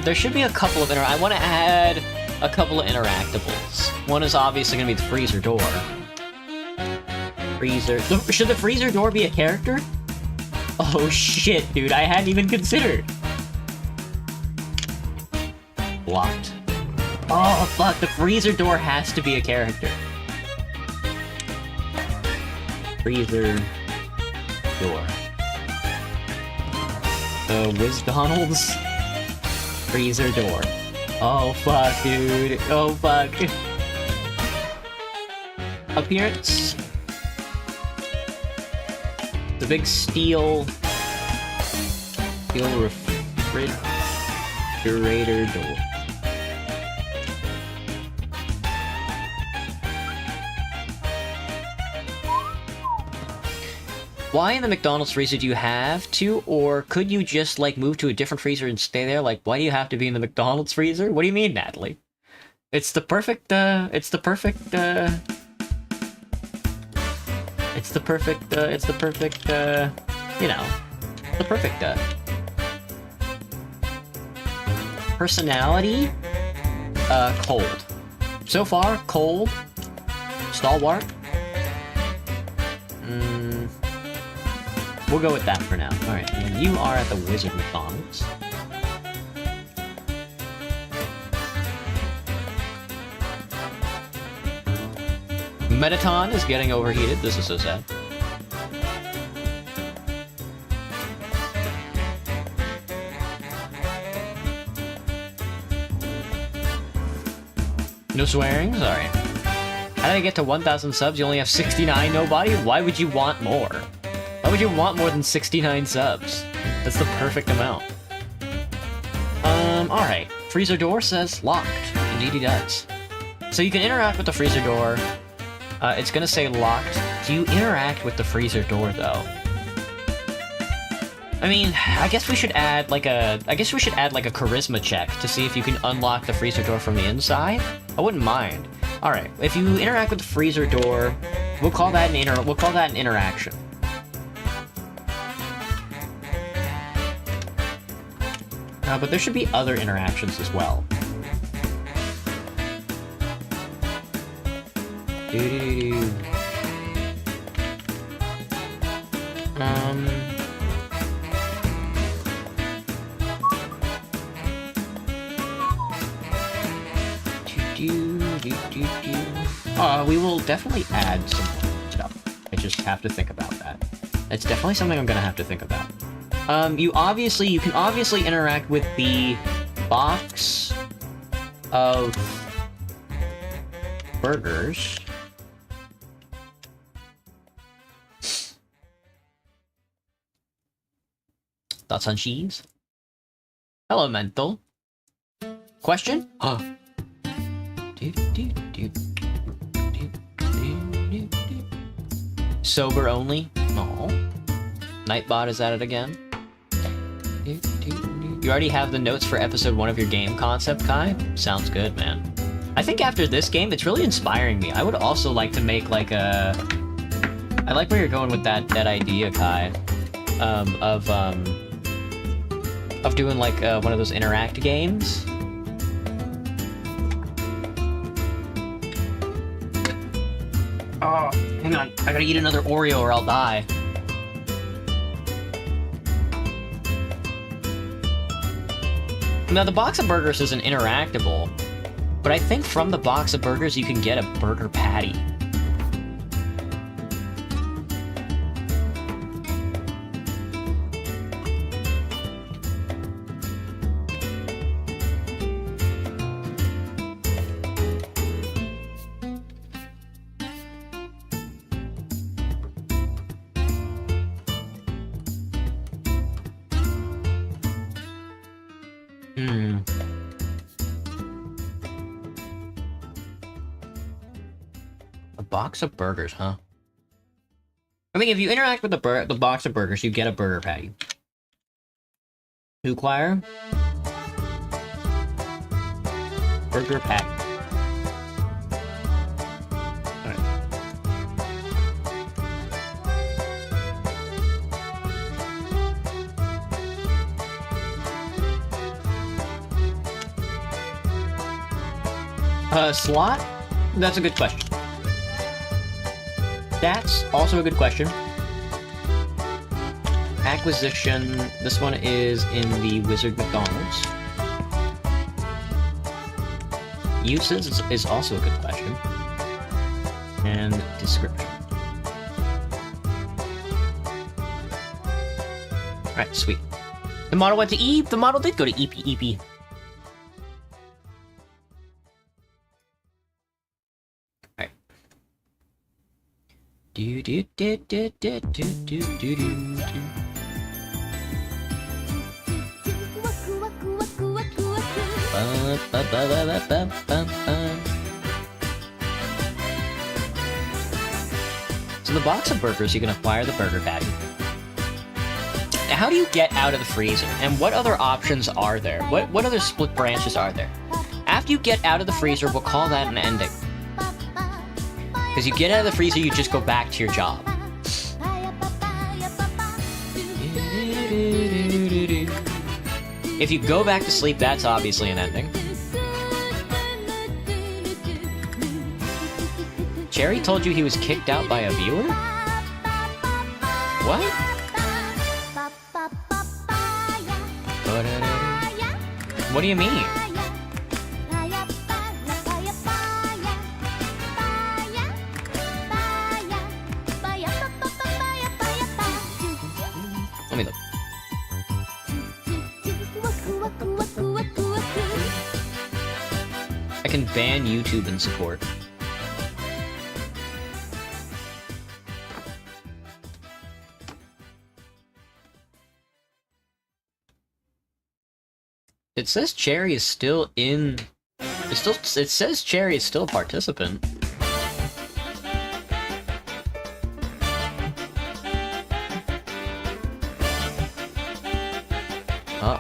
Speaker 1: There should be a couple of I want to add a couple of interactables. One is obviously going to be the freezer door. Freezer... Should the freezer door be a character? Oh shit, dude. I hadn't even considered. Blocked. Oh, fuck. The freezer door has to be a character. Freezer door. Wizdonald's freezer door. Oh, fuck, dude. Oh, fuck. Appearance. The big steel refrigerator door. Why in the McDonald's freezer do you have to, or could you just, like, move to a different freezer and stay there? Like, why do you have to be in the McDonald's freezer? What do you mean, Natalie? It's the perfect, you know, it's the perfect, personality, cold. So far, cold, stalwart, We'll go with that for now. Alright, and you are at the Wizard McDonald's. Metaton is getting overheated. This is so sad. No swearing? Sorry. How did I get to 1,000 subs? You only have 69, nobody? Why would you want more? Why would you want more than 69 subs? That's the perfect amount. Alright. Freezer door says locked. Indeed he does. So you can interact with the freezer door. It's gonna say locked. Do you interact with the freezer door, though? I mean, I guess we should add like a charisma check to see if you can unlock the freezer door from the inside. I wouldn't mind. All right, if you interact with the freezer door, we'll call that an interaction. But there should be other interactions as well. We will definitely add some stuff. I just have to think about that. It's definitely something I'm gonna have to think about. You can obviously interact with the box of burgers. Thoughts on cheese? Hello, mental. Question? Sober only? No. Nightbot is at it again. You already have the notes for episode 1 of your game concept, Kai? Sounds good, man. I think after this game, it's really inspiring me. I would also like to make like a... I like where you're going with that idea, Kai. Of doing like one of those interact games. Oh, hang on. I gotta eat another Oreo or I'll die. Now, the box of burgers isn't interactable, but I think from the box of burgers you can get a burger patty. Box of burgers, huh? I think if you interact with the box of burgers, you get a burger patty. New choir? Burger patty. Alright. Slot? That's a good question. That's also a good question. Acquisition. This one is in the Wizard McDonald's. Uses is also a good question. And description. Alright, sweet. The model went to E. The model did go to EP. Do do do do do do do do do. So the box of burgers, you can acquire the burger patty. Now, how do you get out of the freezer? And what other options are there? What other split branches are there? After you get out of the freezer, we'll call that an ending. Because you get out of the freezer, you just go back to your job. If you go back to sleep, that's obviously an ending. Cherry told you he was kicked out by a viewer? What? What do you mean? Let me look. I can ban YouTube and support. It says Cherry is still in... It says Cherry is still a participant. Oh.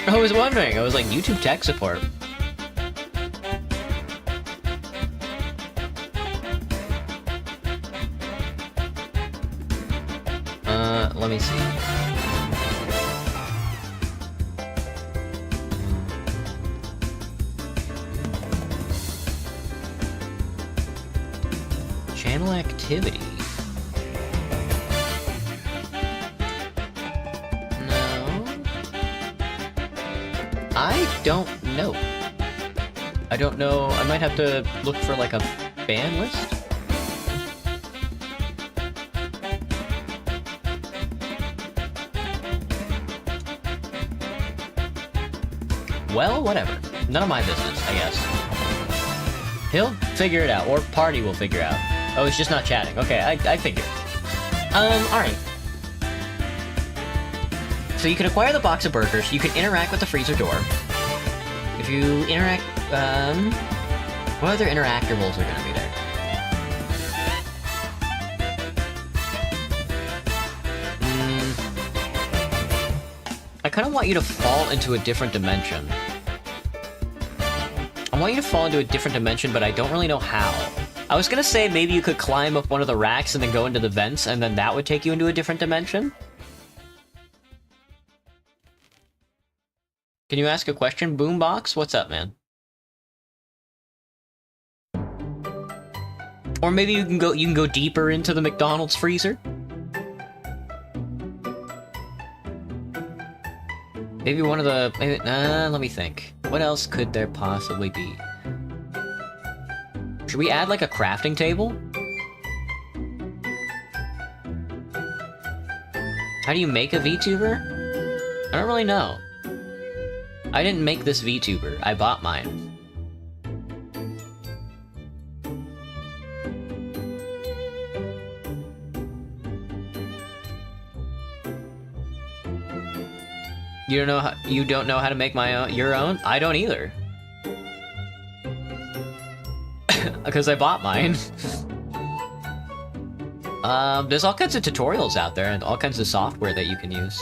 Speaker 1: I was wondering, I was like, YouTube tech support. Let me see. Channel activity. I don't know. I don't know. I might have to look for like a ban list. Well, whatever. None of my business, I guess. He'll figure it out, or Party will figure out. Oh, he's just not chatting. Okay, I figured. Alright. So you can acquire the box of burgers, you can interact with the freezer door. If you interact, what other interactables are gonna be there? I kinda want you to fall into a different dimension. I want you to fall into a different dimension, but I don't really know how. I was gonna say maybe you could climb up one of the racks and then go into the vents, and then that would take you into a different dimension. Can you ask a question, Boombox? What's up, man? Or maybe you can go deeper into the McDonald's freezer. Maybe one of the let me think. What else could there possibly be? Should we add like a crafting table? How do you make a VTuber? I don't really know. I didn't make this VTuber, I bought mine. You don't know how to make your own? I don't either. Because I bought mine. There's all kinds of tutorials out there and all kinds of software that you can use.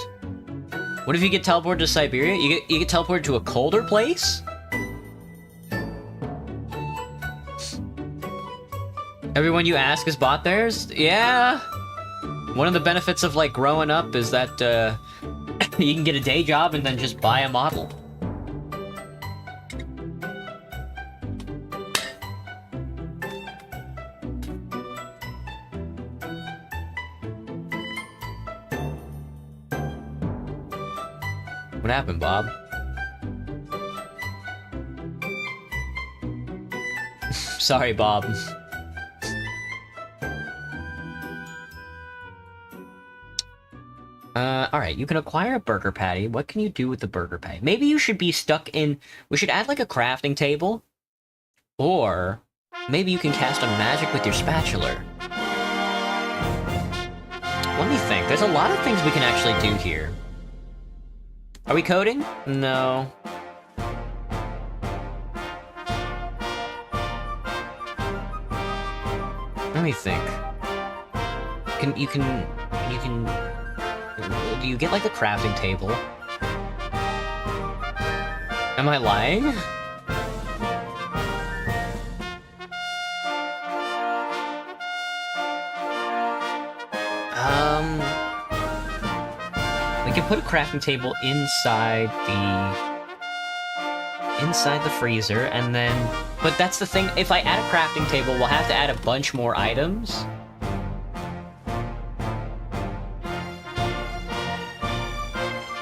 Speaker 1: What if you get teleported to Siberia? You get teleported to a colder place? Everyone you ask has bought theirs? Yeah. One of the benefits of like growing up is that you can get a day job and then just buy a model. What happened, Bob? Sorry, Bob. Alright, you can acquire a burger patty. What can you do with the burger patty? Maybe you should be stuck in... We should add, like, a crafting table. Or... maybe you can cast a magic with your spatula. Let me think. There's a lot of things we can actually do here. Are we coding? No. Let me think. You can... Do you get, like, a crafting table? Am I lying? We can put a crafting table inside the freezer, and then... But that's the thing, if I add a crafting table, we'll have to add a bunch more items.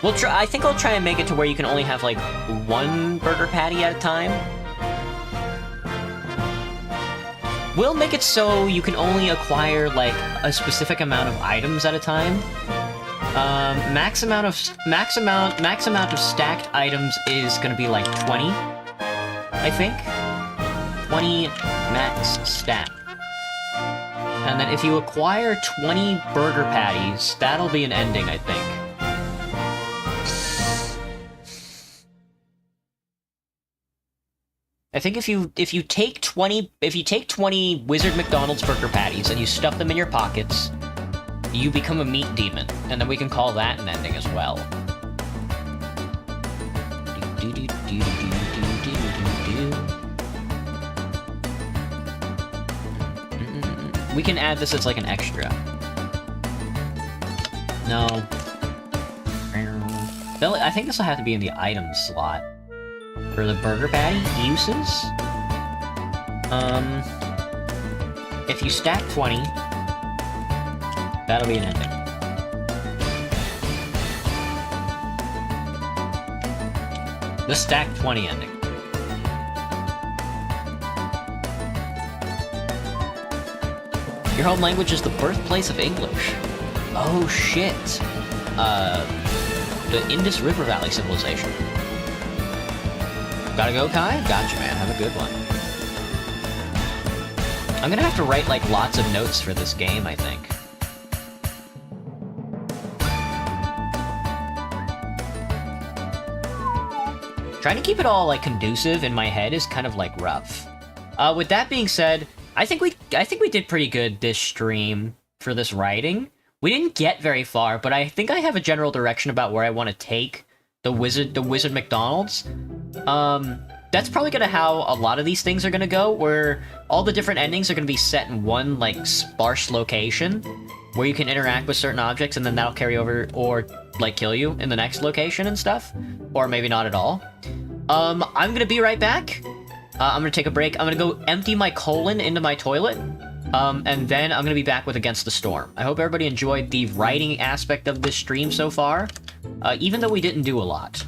Speaker 1: We'll try. I think I'll try and make it to where you can only have like one burger patty at a time. We'll make it so you can only acquire like a specific amount of items at a time. Max amount of stacked items is gonna be like 20, I think. 20 max stack. And then if you acquire 20 burger patties, that'll be an ending, I think. I think if you take 20 Wizard McDonald's burger patties and you stuff them in your pockets, you become a meat demon, and then we can call that an ending as well. We can add this as like an extra. No. I think this will have to be in the items slot. For the burger patty uses? If you stack 20, that'll be an ending. The stack 20 ending. Your home language is the birthplace of English. Oh shit. The Indus River Valley civilization. Gotta go, Kai? Gotcha, man. Have a good one. I'm gonna have to write, like, lots of notes for this game, I think. Trying to keep it all, like, conducive in my head is kind of, like, rough. With that being said, I think we did pretty good this stream for this writing. We didn't get very far, but I think I have a general direction about where I want to take the Wizard McDonald's. That's probably gonna how a lot of these things are gonna go, where all the different endings are gonna be set in one, like, sparse location, where you can interact with certain objects, and then that'll carry over, or, like, kill you in the next location and stuff. Or maybe not at all. I'm gonna be right back. I'm gonna take a break. I'm gonna go empty my colon into my toilet. And then I'm gonna be back with Against the Storm. I hope everybody enjoyed the writing aspect of this stream so far, even though we didn't do a lot.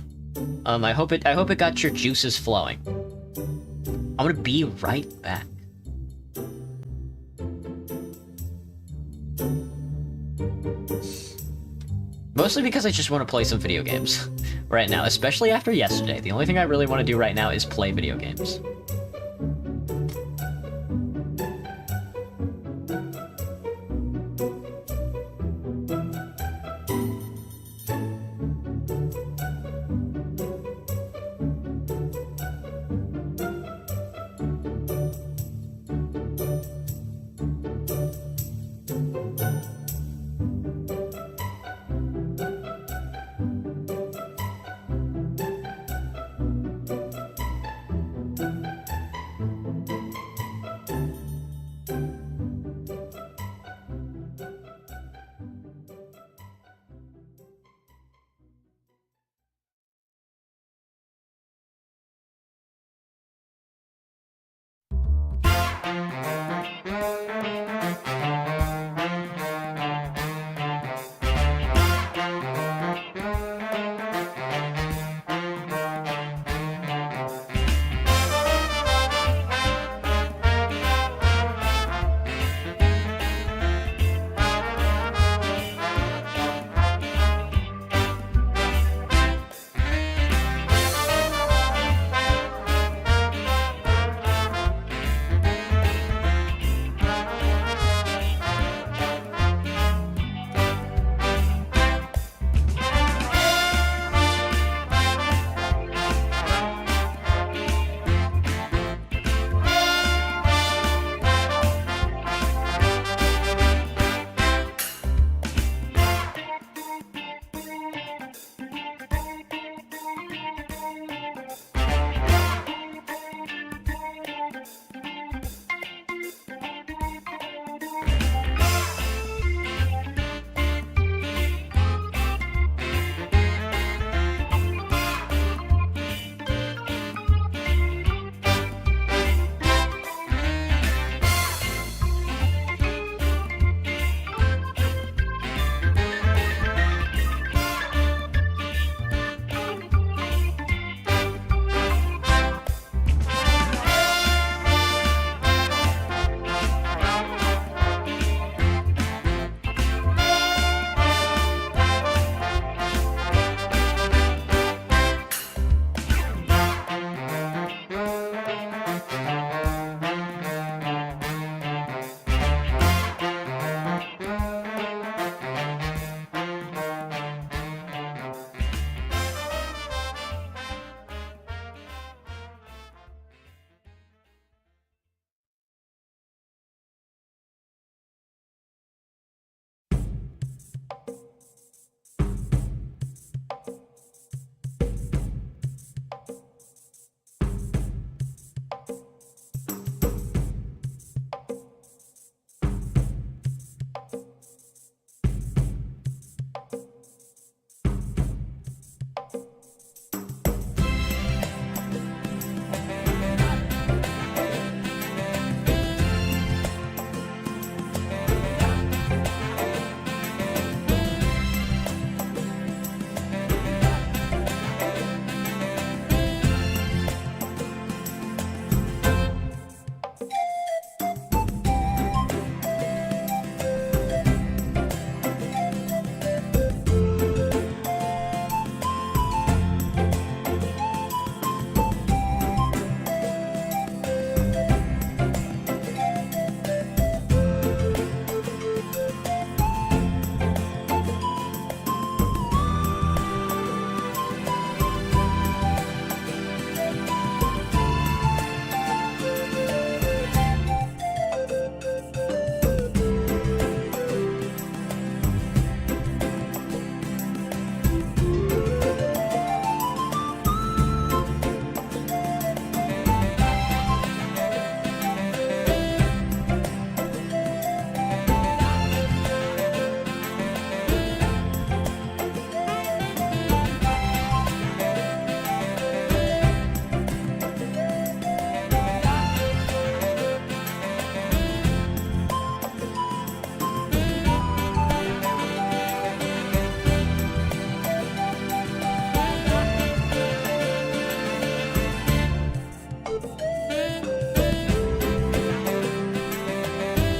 Speaker 1: I hope it got your juices flowing. I'm gonna be right back. Mostly because I just want to play some video games right now, especially after yesterday. The only thing I really want to do right now is play video games.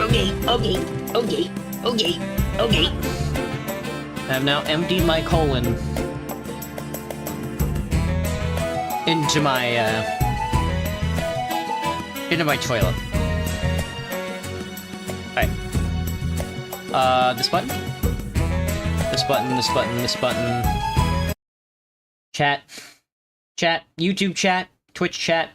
Speaker 1: Okay. I have now emptied my colon into my toilet. Alright. This button? This button. Chat, YouTube chat, Twitch chat.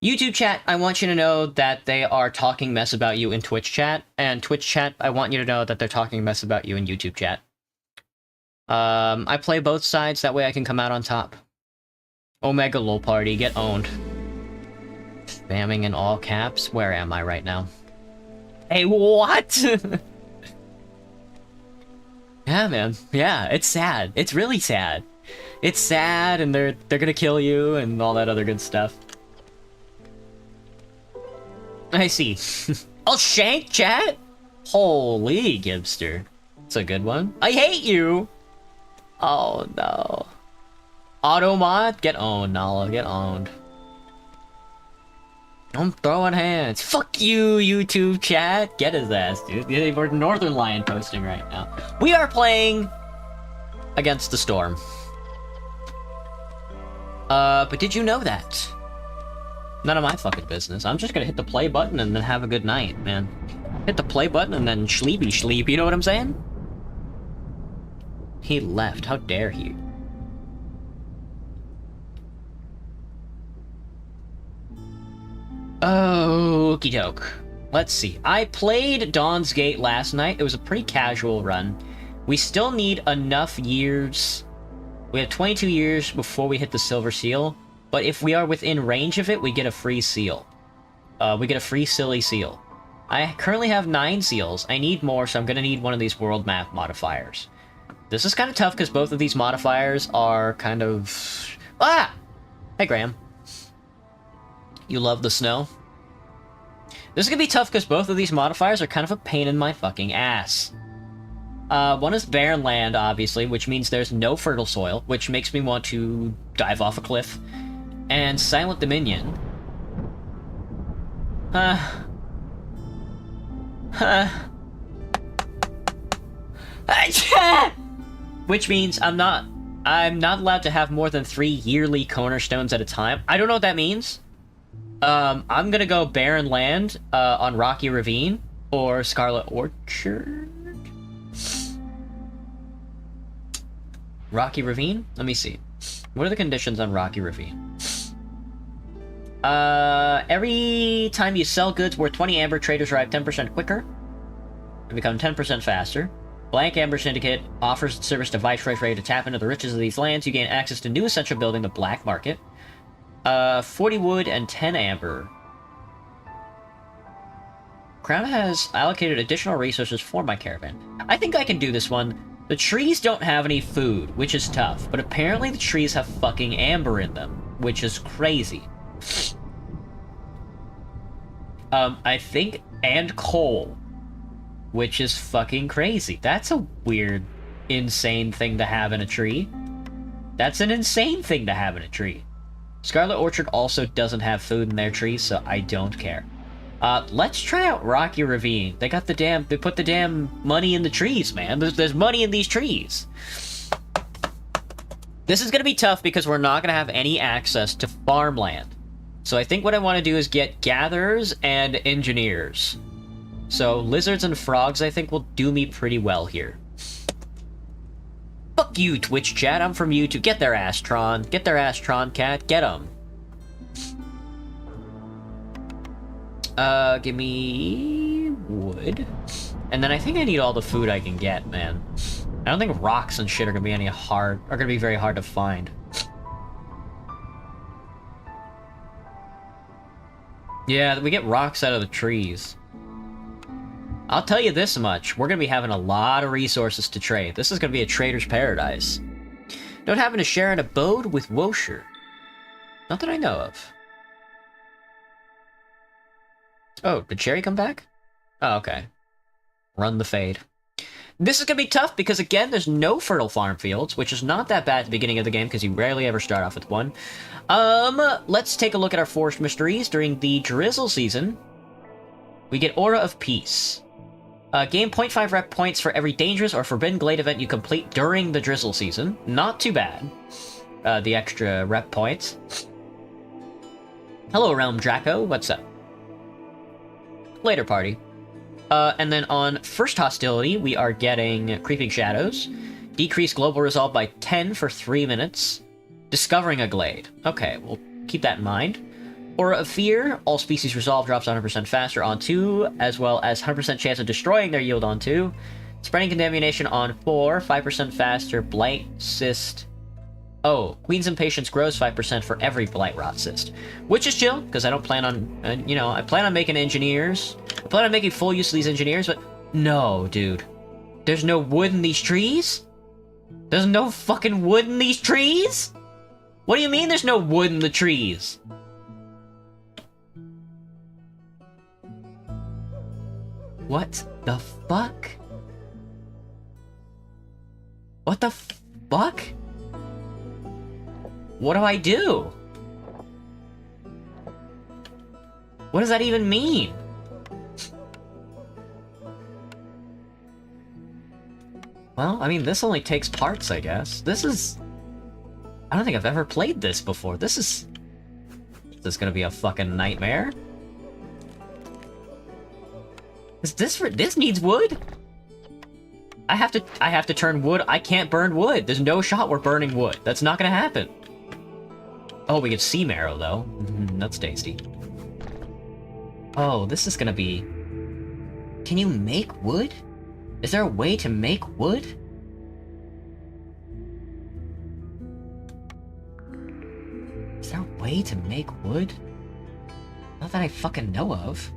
Speaker 1: YouTube chat, I want you to know that they are talking mess about you in Twitch chat, and Twitch chat, I want you to know that they're talking mess about you in YouTube chat. I play both sides, that way I can come out on top. Omega lol party, get owned. Spamming in all caps, where am I right now? Hey, what? Yeah, man, yeah, it's sad. It's really sad. It's sad, and they're gonna kill you, and all that other good stuff. I see. I'll shank, chat? Holy Gibster. It's a good one. I hate you! Oh, no. Automod? Get owned, Nala. Get owned. I'm throwing hands. Fuck you, YouTube chat. Get his ass, dude. We're Northern Lion posting right now. We are playing against the Storm. But did you know that? None of my fucking business. I'm just gonna hit the play button and then have a good night, man. Hit the play button and then sleep, you know what I'm saying? He left, how dare he? Okie doke. Let's see. I played Dawn's Gate last night. It was a pretty casual run. We still need enough years. We have 22 years before we hit the Silver Seal. But if we are within range of it, we get a free seal. We get a free silly seal. I currently have 9 seals. I need more, so I'm gonna need one of these world map modifiers. This is kind of tough because both of these modifiers are kind of... Ah! Hey, Graham. You love the snow? This is gonna be tough because both of these modifiers are kind of a pain in my fucking ass. One is barren land, obviously, which means there's no fertile soil, which makes me want to dive off a cliff. And Silent Dominion. Which means I'm not allowed to have more than 3 yearly cornerstones at a time. I don't know what that means. I'm gonna go barren land on Rocky Ravine or Scarlet Orchard. Rocky Ravine? Let me see. What are the conditions on Rocky Ravine? Every time you sell goods worth 20 amber, traders arrive 10% quicker and become 10% faster. Blank Amber Syndicate offers its service to Viceroy's ready to tap into the riches of these lands. You gain access to new essential building, the Black Market. 40 wood and 10 amber. Crown has allocated additional resources for my caravan. I think I can do this one. The trees don't have any food, which is tough, but apparently the trees have fucking amber in them, which is crazy. I think, and coal, which is fucking crazy. That's a weird, insane thing to have in a tree. That's an insane thing to have in a tree. Scarlet Orchard also doesn't have food in their trees, so I don't care. Let's try out Rocky Ravine. They put the damn money in the trees, man. There's money in these trees. This is gonna be tough because we're not gonna have any access to farmland. So I think what I want to do is get gatherers and engineers. So lizards and frogs I think will do me pretty well here. Fuck you, Twitch chat. I'm from YouTube. Get their ass, Tron. Get their ass, Tron cat. Get them. Give me wood. And then I think I need all the food I can get, man. I don't think rocks and shit are gonna be very hard to find. Yeah, we get rocks out of the trees. I'll tell you this much, we're gonna be having a lot of resources to trade. This is gonna be a trader's paradise. Don't happen to share an abode with Wosher? Not that I know of. Oh, did Cherry come back? Oh, okay. Run the fade. This is gonna be tough because, again, there's no fertile farm fields, which is not that bad at the beginning of the game because you rarely ever start off with one. Let's take a look at our forest mysteries during the drizzle season. We get Aura of Peace. Gain 0.5 rep points for every dangerous or forbidden glade event you complete during the drizzle season. Not too bad. The extra rep points. Hello, Realm Draco. What's up? Later party. And then on first hostility, we are getting Creeping Shadows. Decrease global resolve by 10 for 3 minutes. Discovering a glade. Okay, we'll keep that in mind. Aura of Fear. All species resolve drops 100% faster on 2, as well as 100% chance of destroying their yield on 2. Spreading Contamination on 4, 5% faster. Blight Cyst. Oh, Queen's Impatience grows 5% for every Blight Rot Cyst. Which is chill, because I don't plan on, you know, I plan on making engineers. I plan on making full use of these engineers, but no, dude. There's no wood in these trees? There's no fucking wood in these trees? What do you mean there's no wood in the trees? What the fuck? What the fuck? What do I do? What does that even mean? Well, I mean, this only takes parts, I guess. This is... I don't think I've ever played this before. This is gonna be a fucking nightmare. Is this for... This needs wood? I have to turn wood. I can't burn wood. There's no shot we're burning wood. That's not gonna happen. Oh, we get sea marrow, though. That's tasty. Oh, this is gonna be... Can you make wood? Is there a way to make wood? Is there a way to make wood? Not that I fucking know of.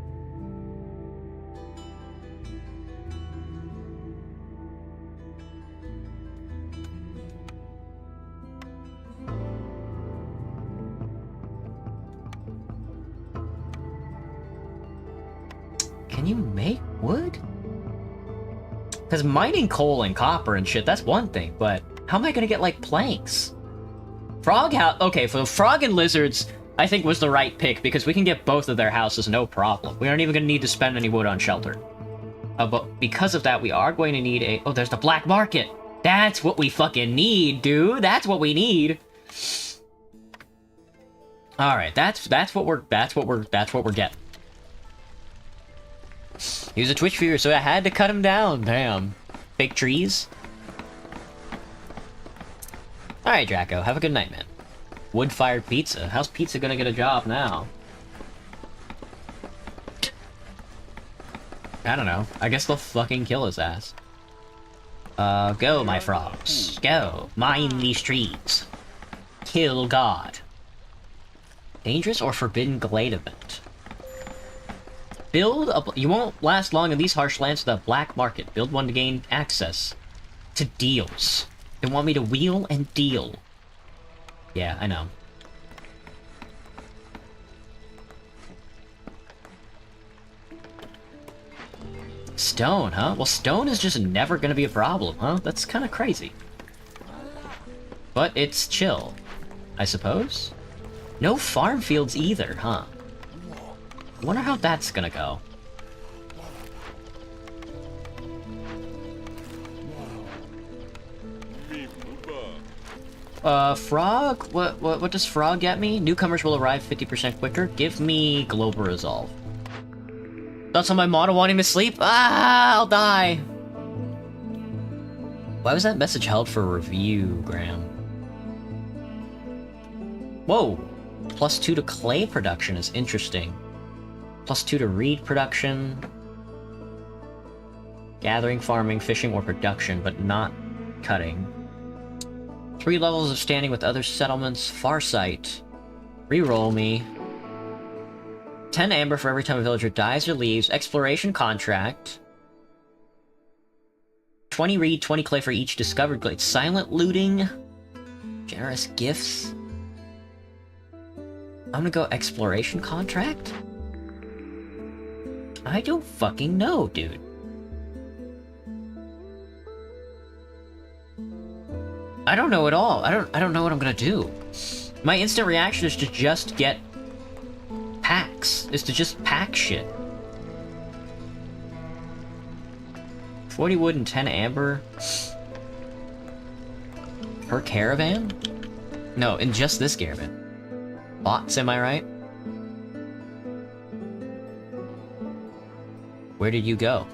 Speaker 1: Can you make wood? Because mining coal and copper and shit, that's one thing, but how am I gonna get, like, planks? Frog house... Okay, for frog and lizards, I think was the right pick, because we can get both of their houses, no problem. We aren't even gonna need to spend any wood on shelter. But because of that, we are going to need a... Oh, there's the black market! That's what we fucking need, dude! That's what we need! Alright, that's what we're getting. He was a Twitch viewer, so I had to cut him down. Damn. Fake trees. Alright, Draco. Have a good night, man. Wood-fired pizza. How's pizza gonna get a job now? I don't know. I guess they'll fucking kill his ass. Go, my frogs. Go. Mine these trees. Kill God. Dangerous or forbidden glade event. Build a... You won't last long in these harsh lands with a black market. Build one to gain access to deals. They want me to wheel and deal. Yeah, I know. Stone, huh? Well, stone is just never gonna be a problem, huh? That's kind of crazy. But it's chill, I suppose? No farm fields either, huh? I wonder how that's gonna go. Frog? What does frog get me? Newcomers will arrive 50% quicker. Give me global resolve. That's on my motto wanting to sleep? Ah, I'll die! Why was that message held for review, Graham? Whoa! +2 to clay production is interesting. +2 to reed production. Gathering, farming, fishing, or production, but not cutting. 3 levels of standing with other settlements. Farsight. Reroll me. 10 amber for every time a villager dies or leaves. Exploration contract. 20 reed, 20 clay for each discovered glade. Silent looting. Generous gifts. I'm gonna go exploration contract? I don't fucking know, dude. I don't know at all. I don't know what I'm gonna do. My instant reaction is to just get packs. Is to just pack shit. 40 wood and 10 amber per caravan? No, in just this caravan. Bots, am I right? Where did you go?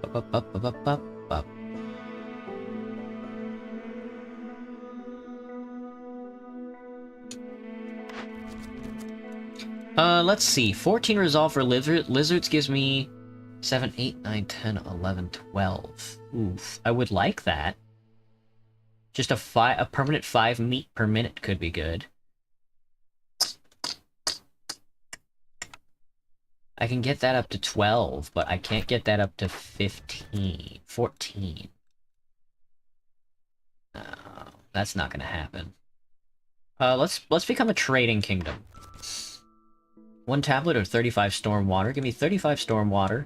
Speaker 1: Up, up, up, up, up, up. Let's see. 14 resolve for lizards gives me 7, 8, 9, 10, 11, 12. Oof. I would like that. Just a permanent 5 meat per minute could be good. I can get that up to 12, but I can't get that up to 15. 14. That's not gonna happen. Let's become a trading kingdom. 1 tablet or 35 storm water. Give me 35 storm water.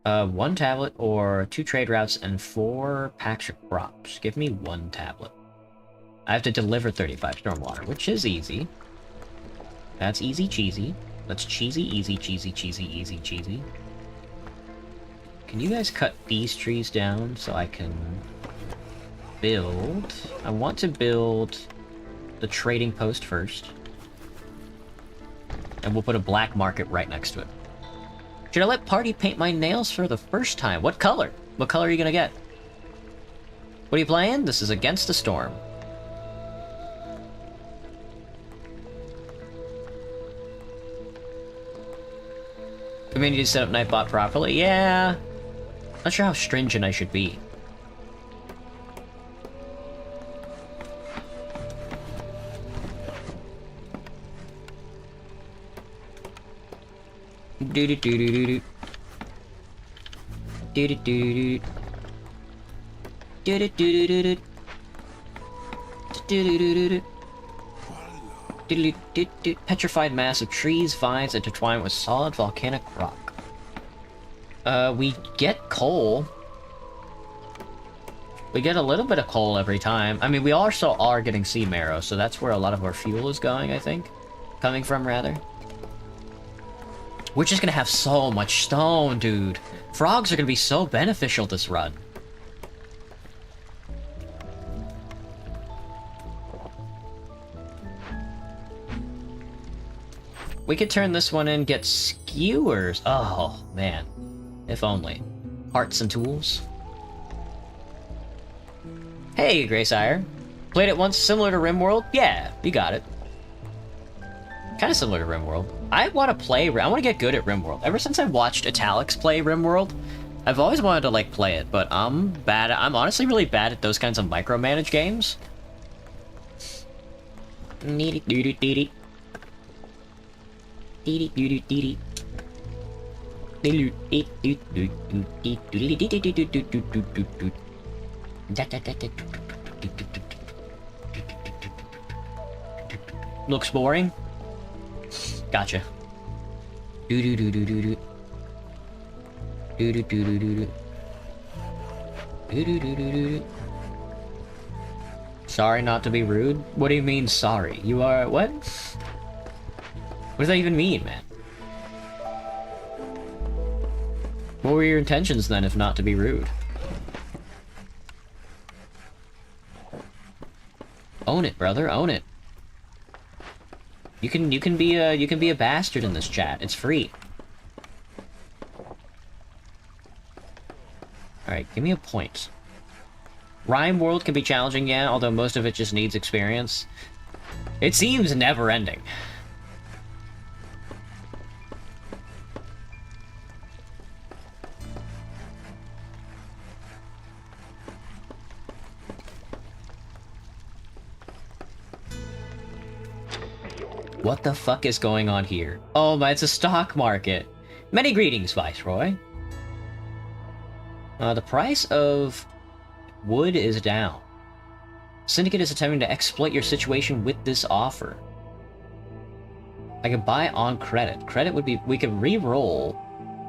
Speaker 1: 1 tablet or 2 trade routes and 4 packs of crops. Give me 1 tablet. I have to deliver 35 storm water, which is easy. That's easy cheesy. That's cheesy, easy, cheesy, cheesy, easy, cheesy. Can you guys cut these trees down so I can build? I want to build the trading post first. And we'll put a black market right next to it. Should I let Party paint my nails for the first time? What color? What color are you gonna get? What are you playing? This is Against the Storm. We may need to set up Nightbot properly. Yeah. Not sure how stringent I should be. Do do do do do do. Do do do do. Do do do do do. Do do do do. Petrified mass of trees, vines intertwined with solid volcanic rock. We get coal. We get a little bit of coal every time. I mean, we also are getting sea marrow, so that's where a lot of our fuel is going, I think. Coming from, rather. We're just gonna have so much stone, dude. Frogs are gonna be so beneficial this run. We could turn this one in, get skewers. Oh, man. If only. Arts and tools. Hey, Greysire. Played it once, similar to RimWorld? Yeah, you got it. Kind of similar to RimWorld. I want to play... I want to get good at RimWorld. Ever since I watched Italics play RimWorld, I've always wanted to, like, play it, but I'm bad at... I'm honestly really bad at those kinds of micromanage games. Needy-doody-doody. Looks boring? Gotcha. Sorry not to be rude? What do you mean, sorry? You are... what? What does that even mean, man? What were your intentions, then, if not to be rude? Own it, brother, own it. You can be a bastard in this chat. It's free. Alright, give me a point. Rhyme World can be challenging, yeah, although most of it just needs experience. It seems never-ending. What the fuck is going on here? Oh my, it's a stock market. Many greetings, Viceroy. The price of wood is down. Syndicate is attempting to exploit your situation with this offer. I could buy on credit. Credit would be... we could re-roll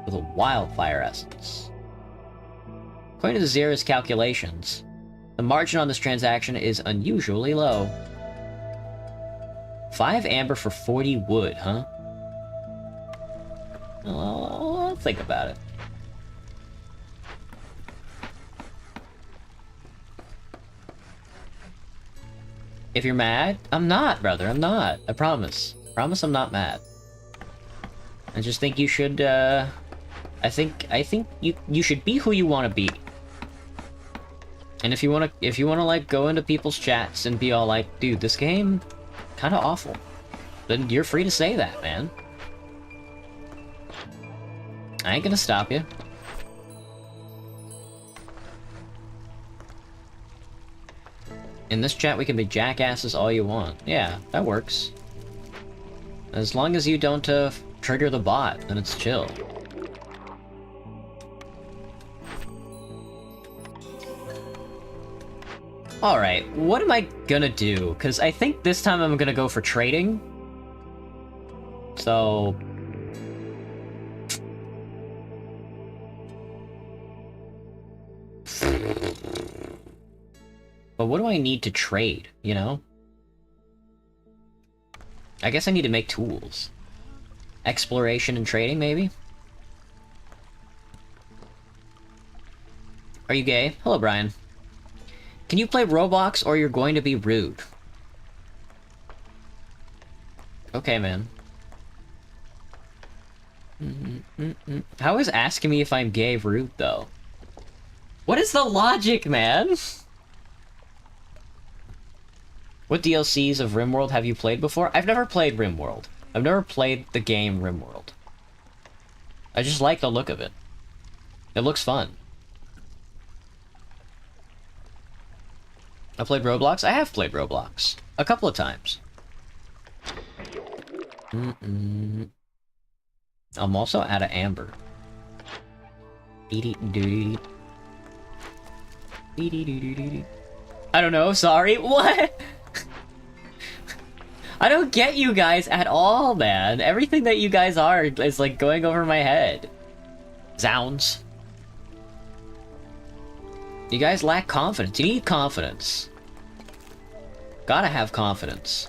Speaker 1: with a wildfire essence. According to Zera's calculations, the margin on this transaction is unusually low. 5 amber for 40 wood, huh? I'll think about it. If you're mad, I'm not, brother. I'm not. I promise. Promise I'm not mad. I just think you should, I think you should be who you want to be. And if you wanna like go into people's chats and be all like, dude, this game kinda awful, then you're free to say that, man. I ain't gonna stop you. In this chat, we can be jackasses all you want. Yeah, that works. As long as you don't, trigger the bot, then it's chill. Alright, what am I gonna do? Because I think this time I'm gonna go for trading. So... But what do I need to trade, you know? I guess I need to make tools. Exploration and trading, maybe? Are you gay? Hello, Brian. Can you play Roblox or you're going to be rude? Okay, man. How is asking me if I'm gay rude, though? What is the logic, man? What DLCs of RimWorld have you played before? I've never played RimWorld. I've never played the game RimWorld. I just like the look of it. It looks fun. I played Roblox? I have played Roblox. A couple of times. I'm also out of amber. I don't know, sorry. What? I don't get you guys at all, man. Everything that you guys are is like going over my head. Zounds. You guys lack confidence. You need confidence. Gotta have confidence.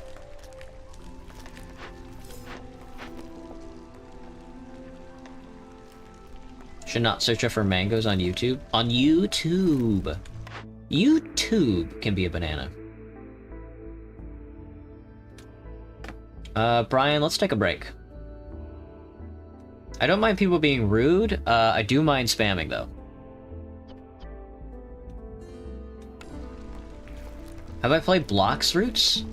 Speaker 1: Should not search for mangoes on YouTube. On YouTube. YouTube can be a banana. Brian, let's take a break. I don't mind people being rude. I do mind spamming, though. Have I played Blocks Roots?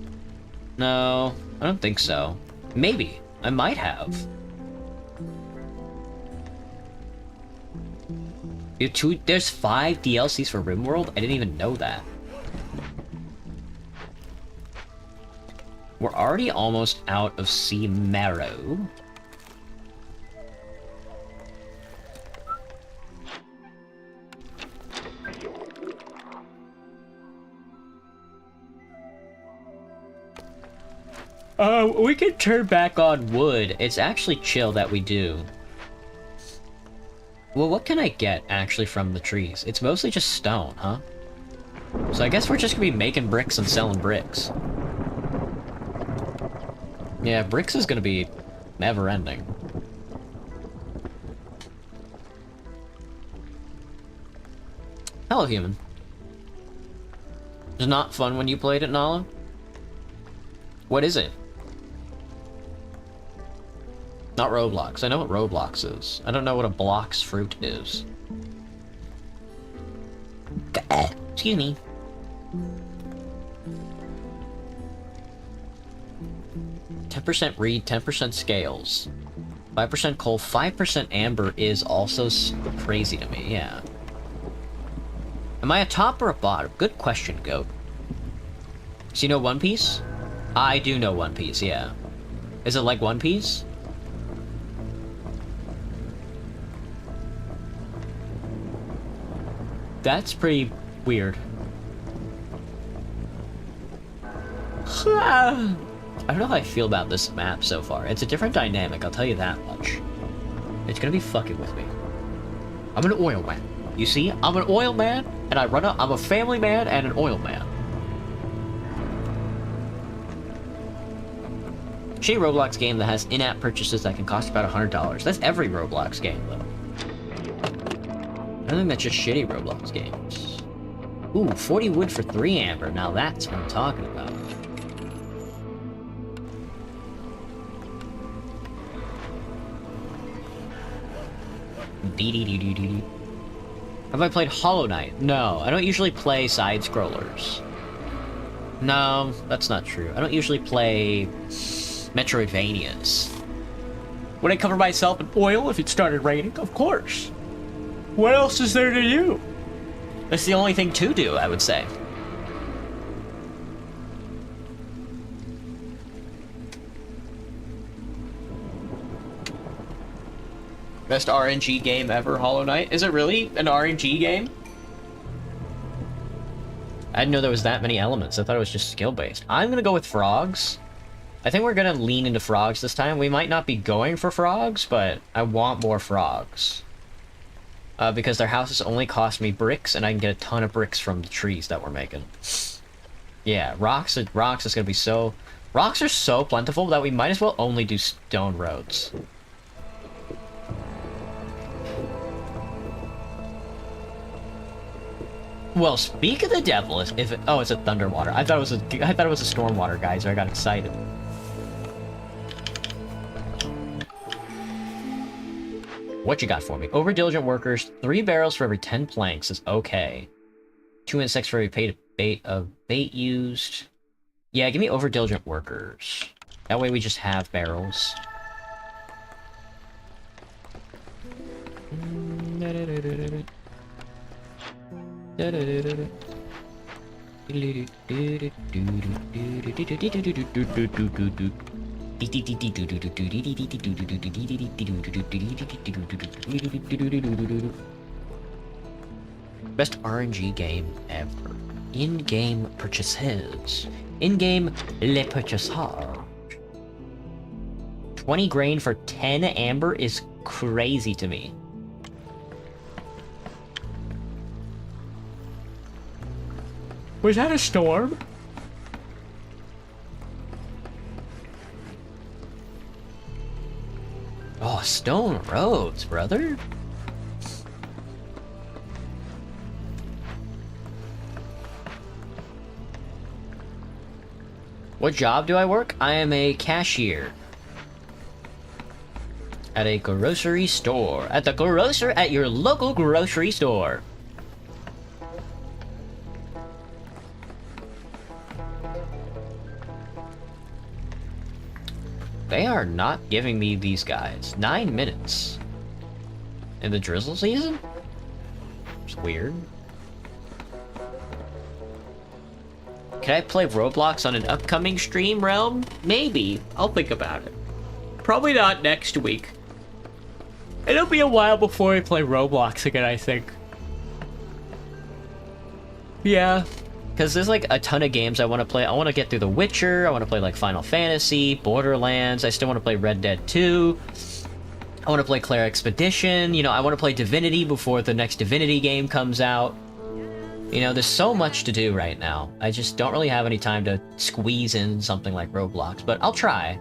Speaker 1: No, I don't think so. Maybe. I might have. There's 5 DLCs for RimWorld? I didn't even know that. We're already almost out of sea marrow. We can turn back on wood. It's actually chill that we do. Well, what can I get, actually, from the trees? It's mostly just stone, huh? So I guess we're just gonna be making bricks and selling bricks. Yeah, bricks is gonna be never-ending. Hello, human. It's not fun when you played it, Nala? What is it? Not Roblox. I know what Roblox is. I don't know what a Blox Fruit is. Excuse me. %% reed, 10% scales. 5% coal, 5% amber is also crazy to me, yeah. Am I a top or a bottom? Good question, Goat. So you know One Piece? I do know One Piece, yeah. Is it like One Piece? That's pretty weird. I don't know how I feel about this map so far. It's a different dynamic, I'll tell you that much. It's gonna be fucking with me. I'm an oil man. You see, I'm an oil man, and I'm a family man and an oil man. Shitty Roblox game that has in-app purchases that can cost about $100. That's every Roblox game, though. I don't think that's just shitty Roblox games. Ooh, 40 wood for 3 amber. Now that's what I'm talking about. Dee-dee-dee-dee-dee-dee. Have I played Hollow Knight? No, I don't usually play side-scrollers. No, that's not true. I don't usually play Metroidvanias. Would I cover myself in oil if it started raining? Of course. What else is there to do? That's the only thing to do, I would say. Best RNG game ever, Hollow Knight? Is it really an RNG game? I didn't know there was that many elements. I thought it was just skill-based. I'm gonna go with frogs. I think we're gonna lean into frogs this time. We might not be going for frogs, but I want more frogs. Because their houses only cost me bricks, and I can get a ton of bricks from the trees that we're making. Yeah, rocks is gonna be so... Rocks are so plentiful that we might as well only do stone roads. Well, speak of the devil, if it, oh, it's a thunderwater. I thought it was a stormwater, guys, so I got excited. What you got for me? Overdiligent workers, 3 barrels for every 10 planks is okay. 2 insects for every bait used. Yeah, give me overdiligent workers. That way we just have barrels. Best RNG game ever. In-game purchases. In-game le purchasage. 20 grain for 10 amber is crazy to me. Was that a storm? Oh, stone roads, brother. What job do I work? I am a cashier. At a grocery store. At your local grocery store. They are not giving me these guys. 9 minutes. In the drizzle season? It's weird. Can I play Roblox on an upcoming stream, Realm? Maybe. I'll think about it. Probably not next week. It'll be a while before we play Roblox again, I think. Yeah. Because there's like a ton of games I want to play. I want to get through The Witcher. I want to play like Final Fantasy, Borderlands. I still want to play Red Dead 2. I want to play Claire Expedition. You know, I want to play Divinity before the next Divinity game comes out. You know, there's so much to do right now. I just don't really have any time to squeeze in something like Roblox, but I'll try.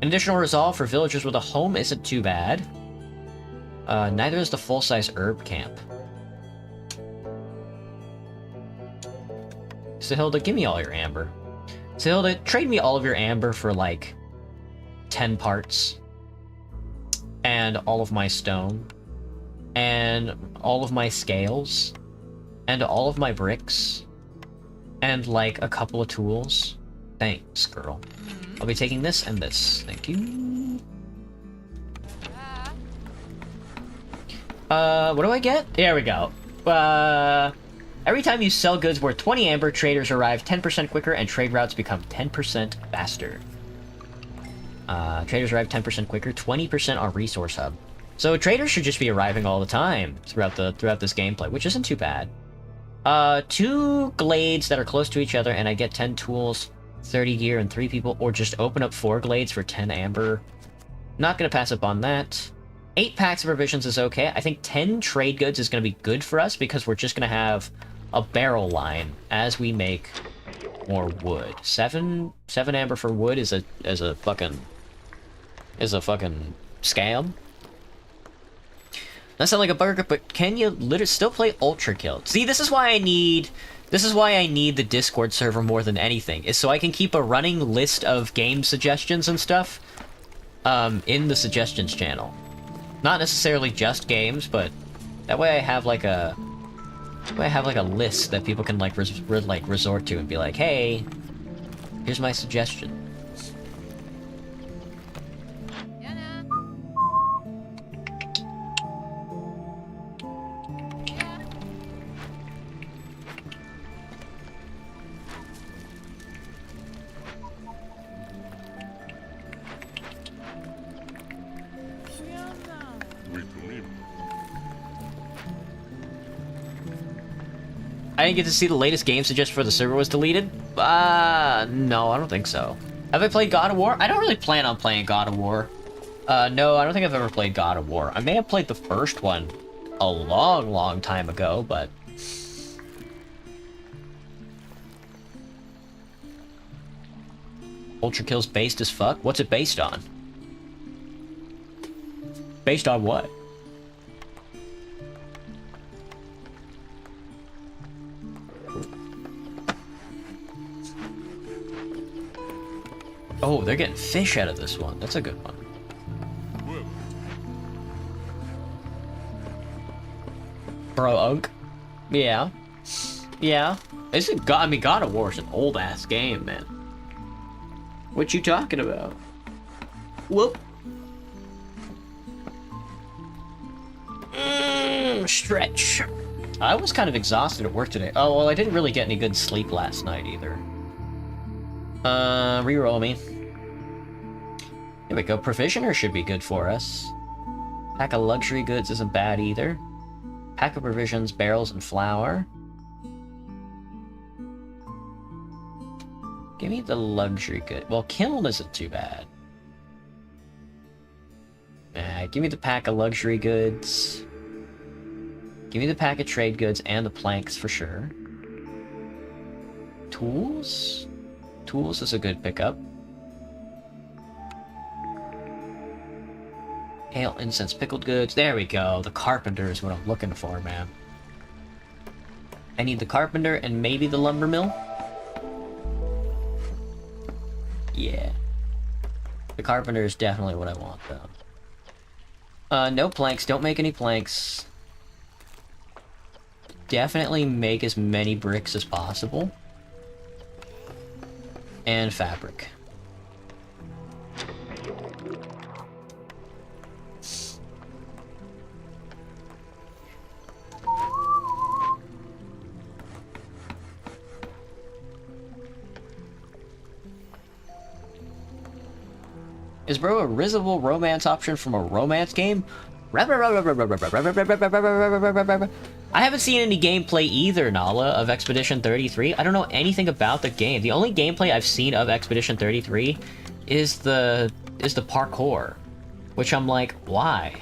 Speaker 1: An additional resolve for villagers with a home isn't too bad. Neither is the full-size herb camp. Sahilda, give me all your amber. Sahilda, trade me all of your amber for, like, 10 parts. And all of my stone. And all of my scales. And all of my bricks. And, like, a couple of tools. Thanks, girl. I'll be taking this and this. Thank you. What do I get? There we go. Every time you sell goods worth 20 amber, traders arrive 10% quicker and trade routes become 10% faster. Traders arrive 10% quicker, 20% on Resource Hub. So traders should just be arriving all the time throughout this gameplay, which isn't too bad. 2 glades that are close to each other, and I get 10 tools, 30 gear, and 3 people, or just open up 4 glades for 10 amber. Not gonna pass up on that. 8 packs of provisions is okay. I think 10 trade goods is gonna be good for us because we're just gonna have a barrel line as we make more wood. Seven amber for wood is a fucking scam. That sounds like a burger, but can you literally still play Ultra Kill? See, this is why I need the Discord server more than anything, is so I can keep a running list of game suggestions and stuff in the suggestions channel. Not necessarily just games, but that way I have like a list that people can like resort to and be like, hey, here's my suggestion. I didn't get to see the latest game suggestion for the server was deleted? No, I don't think so. Have I played God of War? I don't really plan on playing God of War. No, I don't think I've ever played God of War. I may have played the first one a long, long time ago, but... Ultra Kill's based as fuck? What's it based on? Based on what? Oh, they're getting fish out of this one. That's a good one. Bro, Unk. Yeah. Yeah. I mean, God of War is an old-ass game, man. What you talking about? Whoop. Stretch. I was kind of exhausted at work today. Oh, well, I didn't really get any good sleep last night, either. Reroll me. Here we go. Provisioner should be good for us. Pack of luxury goods isn't bad either. Pack of provisions, barrels, and flour. Give me the luxury good. Well, kiln isn't too bad. Give me the pack of luxury goods. Give me the pack of trade goods and the planks for sure. Tools? Tools is a good pickup. Ale, incense, pickled goods. There we go. The carpenter is what I'm looking for, man. I need the carpenter and maybe the lumber mill. Yeah. The carpenter is definitely what I want, though. No planks. Don't make any planks. Definitely make as many bricks as possible. And fabric. Is bro a risible romance option from a romance game? I haven't seen any gameplay either, Nala, of Expedition 33. I don't know anything about the game. The only gameplay I've seen of Expedition 33 is the parkour, which I'm like, why?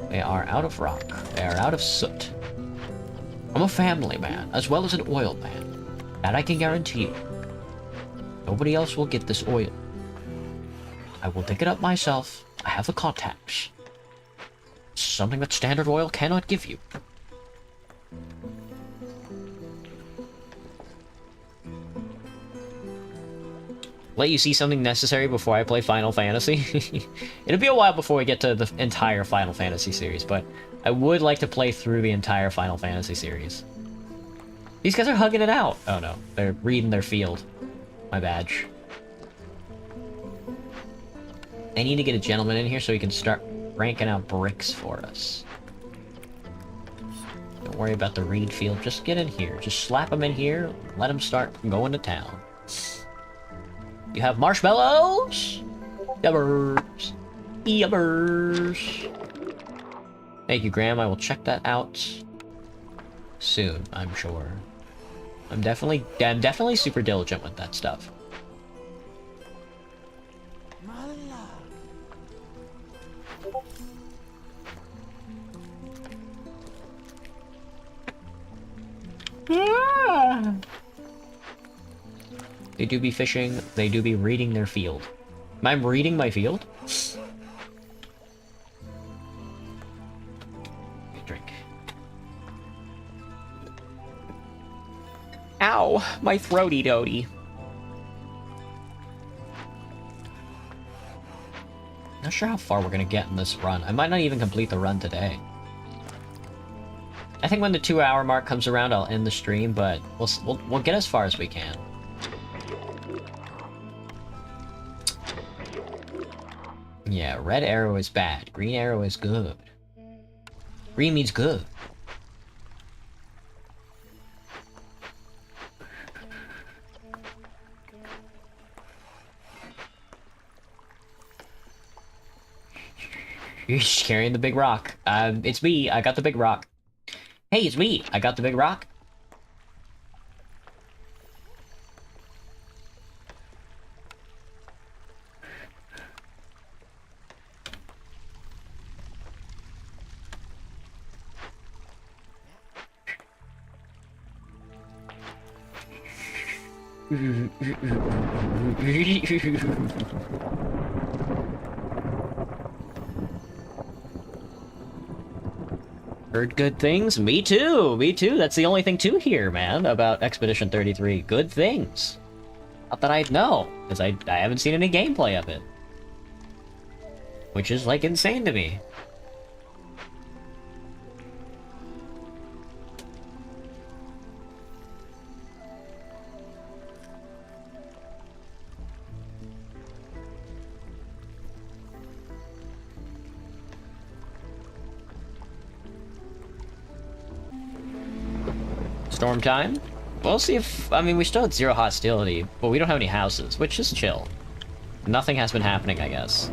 Speaker 1: They are out of rock. They are out of soot. I'm a family man, as well as an oil man. That I can guarantee you. Nobody else will get this oil. I will dig it up myself. I have the contacts. Something that Standard Oil cannot give you. Let you see something necessary before I play Final Fantasy. It'll be a while before we get to the entire Final Fantasy series, but I would like to play through the entire Final Fantasy series. These guys are hugging it out. Oh no, they're reading their field. My badge. I need to get a gentleman in here so he can start ranking out bricks for us. Don't worry about the reed field, just get in here. Just slap him in here, let him start going to town. You have marshmallows? Yubbers. Yubbers. Thank you, Graham. I will check that out soon, I'm sure. I'm definitely super diligent with that stuff. They do be fishing. They do be reading their field. Am I reading my field? Drink. Ow! My throaty doty. Not sure how far we're gonna get in this run. I might not even complete the run today. I think when the 2-hour mark comes around, I'll end the stream, but we'll get as far as we can. Yeah, red arrow is bad. Green arrow is good. Green means good. You're carrying the big rock. It's me. I got the big rock. Hey, it's me. I got the big rock. Heard good things? Me too! Me too! That's the only thing to hear, man, about Expedition 33. Good things. Not that I'd know, because I haven't seen any gameplay of it. Which is, like, insane to me. Storm time? We'll see if... I mean, we still had 0 hostility, but we don't have any houses, which is chill. Nothing has been happening, I guess.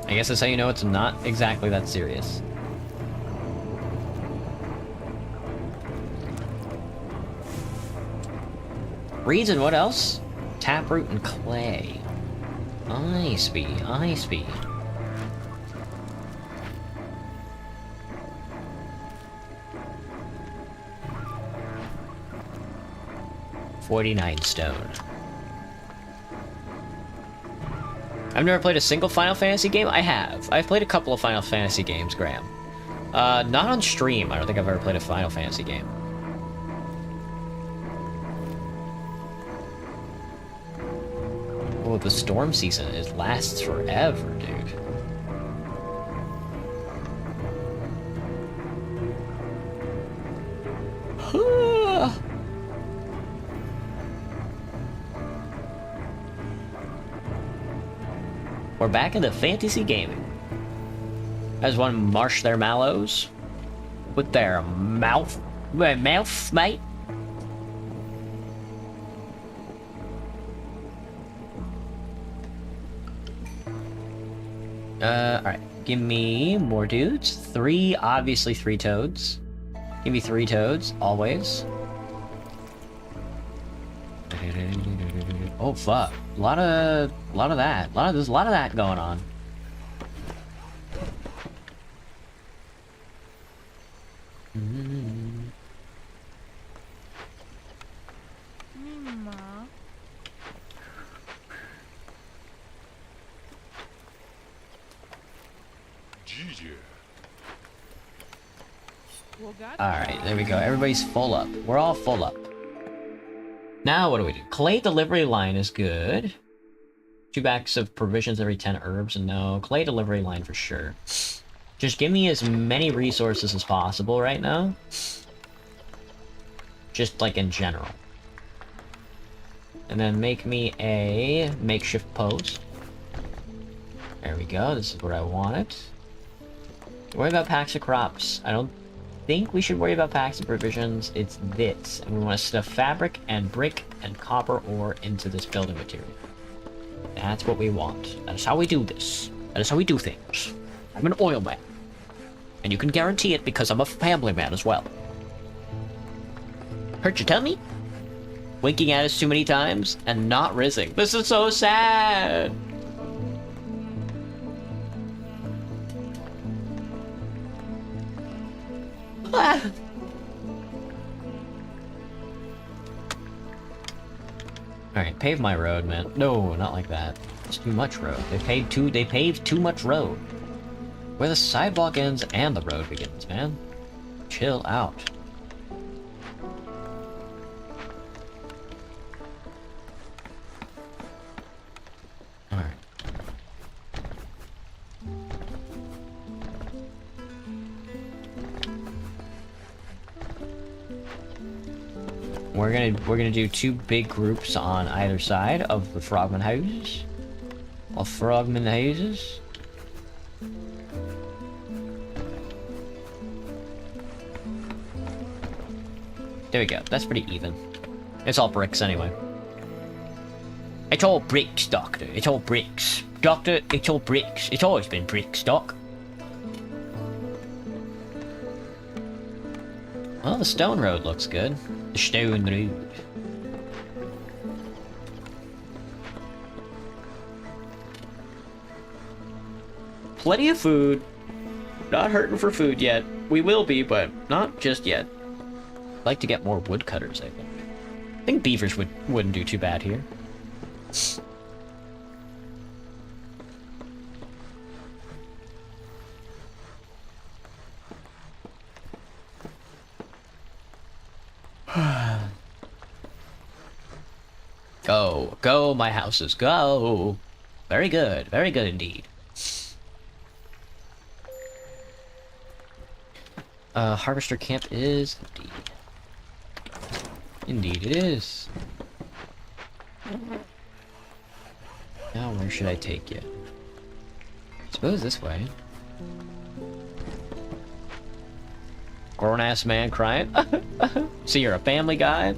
Speaker 1: I guess that's how you know it's not exactly that serious. Reeds and what else? Taproot and clay. I see, I see. 49 stone. I've never played a single Final Fantasy game? I have. I've played a couple of Final Fantasy games, Graham. Not on stream. I don't think I've ever played a Final Fantasy game. Oh, the storm season lasts forever, dude. We're back into fantasy gaming. As one marsh their mallows with their mouth, mate. Alright. Give me more dudes. 3, obviously 3 toads. Give me 3 toads, always. Oh fuck. A lot of that. There's a lot of that going on. Alright, there we go. Everybody's full up. We're all full up. Now what do we do? Clay delivery line is good. 2 bags of provisions every 10 herbs. No, clay delivery line for sure. Just give me as many resources as possible right now. Just like in general. And then make me a makeshift post. There we go. This is what I wanted. Worry about packs of crops. I don't think we should worry about packs of provisions. It's this. And we want to stuff fabric and brick and copper ore into this building material. That's what we want. That is how we do this. That is how we do things. I'm an oil man. And you can guarantee it because I'm a family man as well. Hurt your tummy? Winking at us too many times and not rizzing. This is so sad. Alright, pave my road, man. No, not like that. It's too much road. They paved too much road. Where the sidewalk ends and the road begins, man. Chill out. Alright. We're gonna do 2 big groups on either side of the frogman houses. Of frogman houses. There we go. That's pretty even. It's all bricks anyway. It's all bricks, Doctor. It's all bricks. Doctor, it's all bricks. It's always been bricks, Doc. Well, the stone road looks good. The stone road. Plenty of food. Not hurting for food yet. We will be, but not just yet. I'd like to get more woodcutters, I think. I think beavers wouldn't do too bad here. Go, go, my houses, go! Very good indeed. Harvester camp is empty. Indeed it is. Now where should I take you? I suppose this way. Grown-ass man crying. So you're a family guy?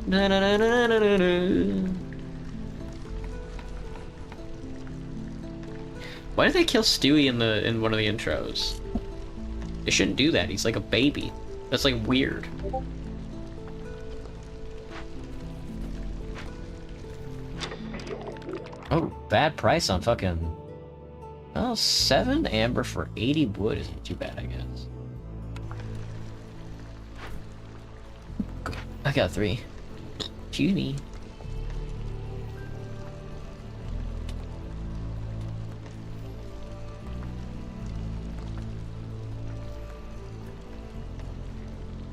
Speaker 1: Na, na, na, na, na, na, na. Why did they kill Stewie in one of the intros? They shouldn't do that. He's like a baby. That's like weird. Oh, bad price on fucking... Oh, 7 amber for 80 wood isn't too bad, I guess. I got 3. Excuse me.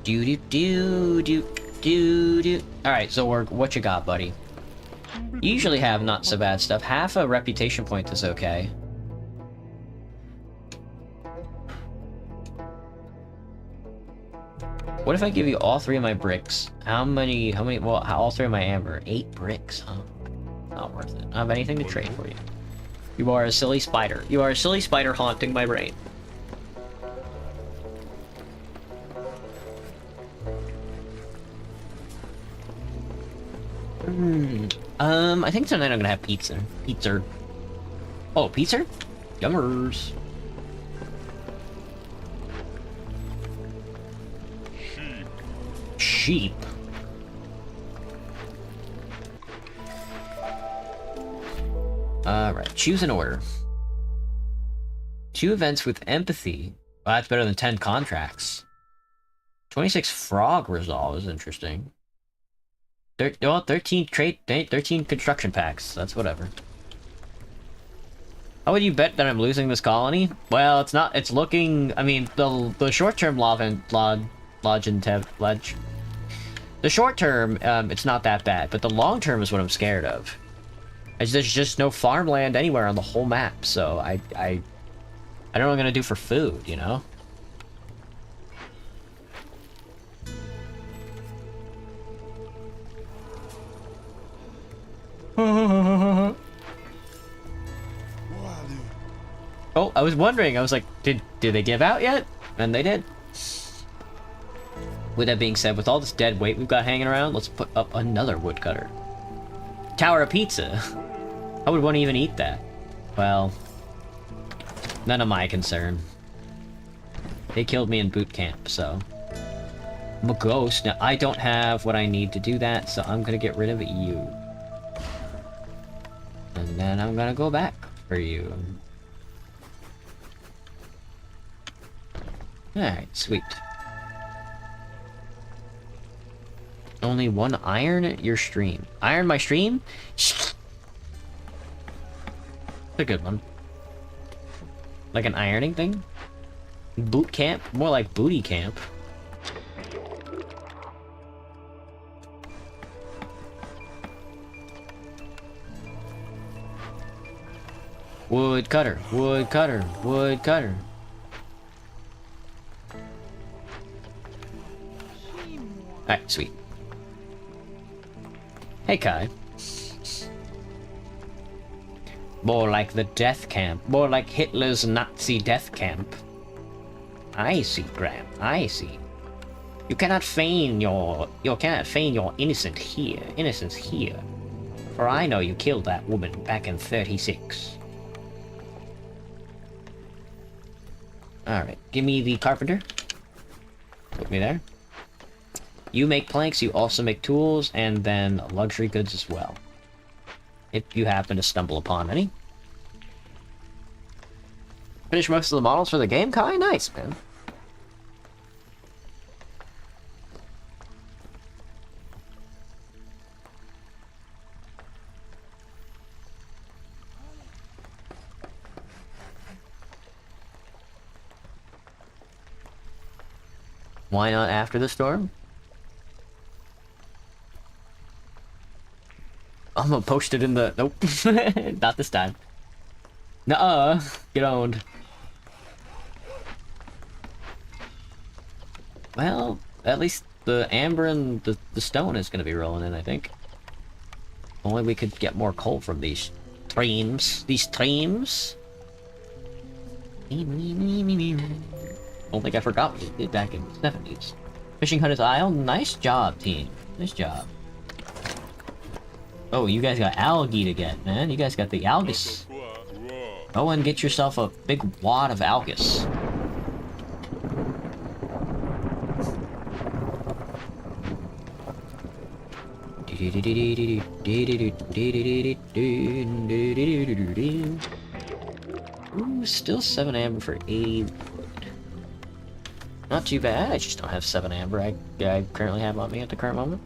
Speaker 1: Do do do do do do. All right, Zorg, what you got, buddy? You usually have not so bad stuff. Half a reputation point is okay. What if I give you all 3 of my bricks? How many, well, all 3 of my amber? 8 bricks, huh? Not worth it. I don't have anything to trade for you. You are a silly spider. You are a silly spider haunting my brain. I think tonight I'm gonna have pizza. Pizza. Oh, pizza? Yummers. Sheep. Alright, choose an order. 2 events with empathy. Well, that's better than 10 contracts. 26 frog resolve is interesting. 13 construction packs. That's whatever. How would you bet that I'm losing this colony? Well, it's not. It's looking. I mean, the short-term the short term, it's not that bad, but the long term is what I'm scared of. There's just no farmland anywhere on the whole map, so I don't know what I'm gonna do for food, you know? Oh, I was wondering. I was like, did they give out yet? And they did. With that being said, with all this dead weight we've got hanging around, let's put up another woodcutter. Tower of pizza. How would one even eat that? Well, none of my concern. They killed me in boot camp, so I'm a ghost. Now, I don't have what I need to do that, so I'm gonna get rid of you. And then I'm gonna go back for you. Alright, sweet. Only one iron your stream. Iron my stream? It's a good one. Like an ironing thing? Boot camp? More like booty camp. Wood cutter, wood cutter, wood cutter. Alright, sweet. Hey, Kai. More like the death camp. More like Hitler's Nazi death camp. I see, Graham. I see. You cannot feign your innocence here. For I know you killed that woman back in 36. Alright, give me the carpenter. Put me there. You make planks, you also make tools, and then luxury goods as well. If you happen to stumble upon any. Finish most of the models for the game, Kai? Nice, man. Why not after the storm? I'm gonna post it in the... Nope. Not this time. Nuh-uh. Get owned. Well, at least the amber and the stone is gonna be rolling in, I think. Only we could get more coal from these streams. These streams. Don't think I forgot what we did back in the 70s. Fishing Hut is Isle? Nice job, team. Nice job. Oh, you guys got algae to get, man. You guys got the algus. Go and get yourself a big wad of algus. Ooh, still 7 amber for 80 wood. Not too bad. I just don't have 7 amber I currently have on me at the current moment.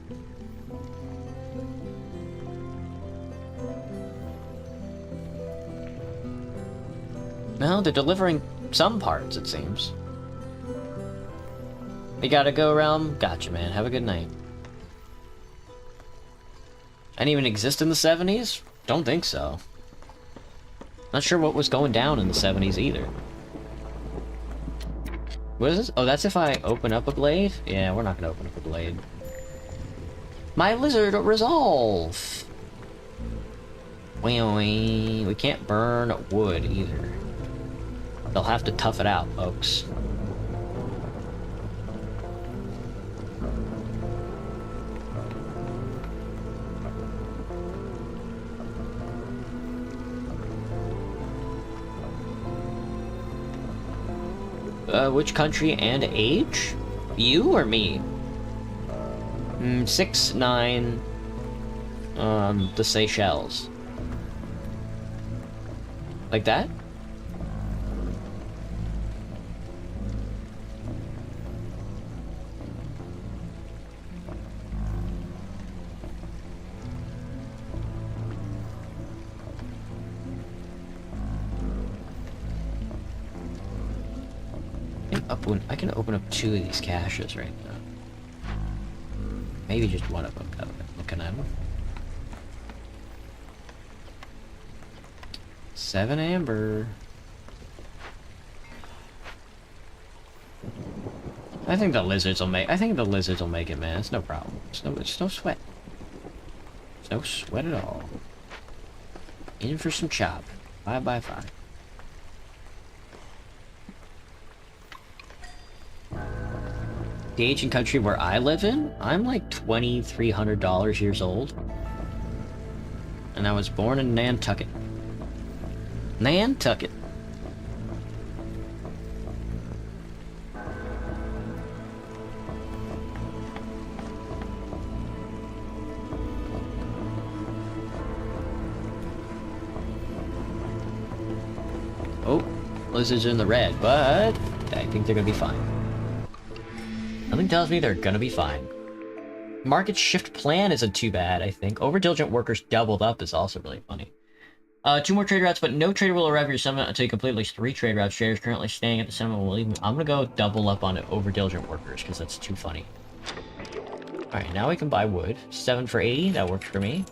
Speaker 1: Well, they're delivering some parts, it seems. You gotta go around? Gotcha, man. Have a good night. I didn't even exist in the 70s? Don't think so. Not sure what was going down in the 70s either. What is this? Oh, that's if I open up a blade? Yeah, we're not gonna open up a blade. My lizard resolve! We can't burn wood either. They'll have to tough it out, folks. Which country and age? You or me? 6, 9... the Seychelles. Like that? I can open up 2 of these caches right now. Maybe just one of them, now that I'm looking at them. 7 amber. I think the lizards will make it, man. It's no problem. It's no sweat. It's no sweat at all. In for some chop. 5 by 5. The ancient country where I live in, I'm like $2,300 years old. And I was born in Nantucket. Nantucket. Oh, lizards in the red, but I think they're gonna be fine. Something tells me they're gonna be fine. Market shift plan isn't too bad, I think. Overdiligent workers doubled up is also really funny. 2 more trade routes, but no trader will arrive at your summit until you complete at least 3 trade routes. Traders currently staying at the summit will leave. I'm gonna go double up on overdiligent workers, because that's too funny. Alright, now we can buy wood. 7 for 80, that works for me.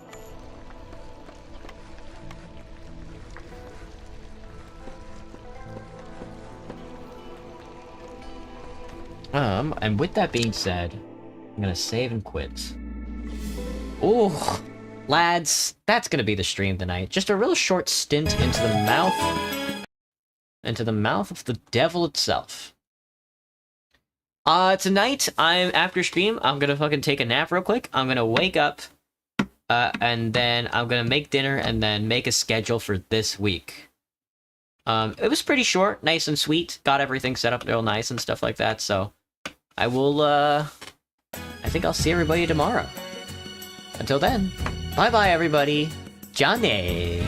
Speaker 1: And with that being said, I'm gonna save and quit. Ooh, lads, that's gonna be the stream tonight. Just a real short stint into the mouth of the devil itself. Tonight, after stream, I'm gonna fucking take a nap real quick. I'm gonna wake up, and then I'm gonna make dinner and then make a schedule for this week. It was pretty short, nice and sweet. Got everything set up real nice and stuff like that, so I will, I think I'll see everybody tomorrow. Until then, bye-bye, everybody. Johnny!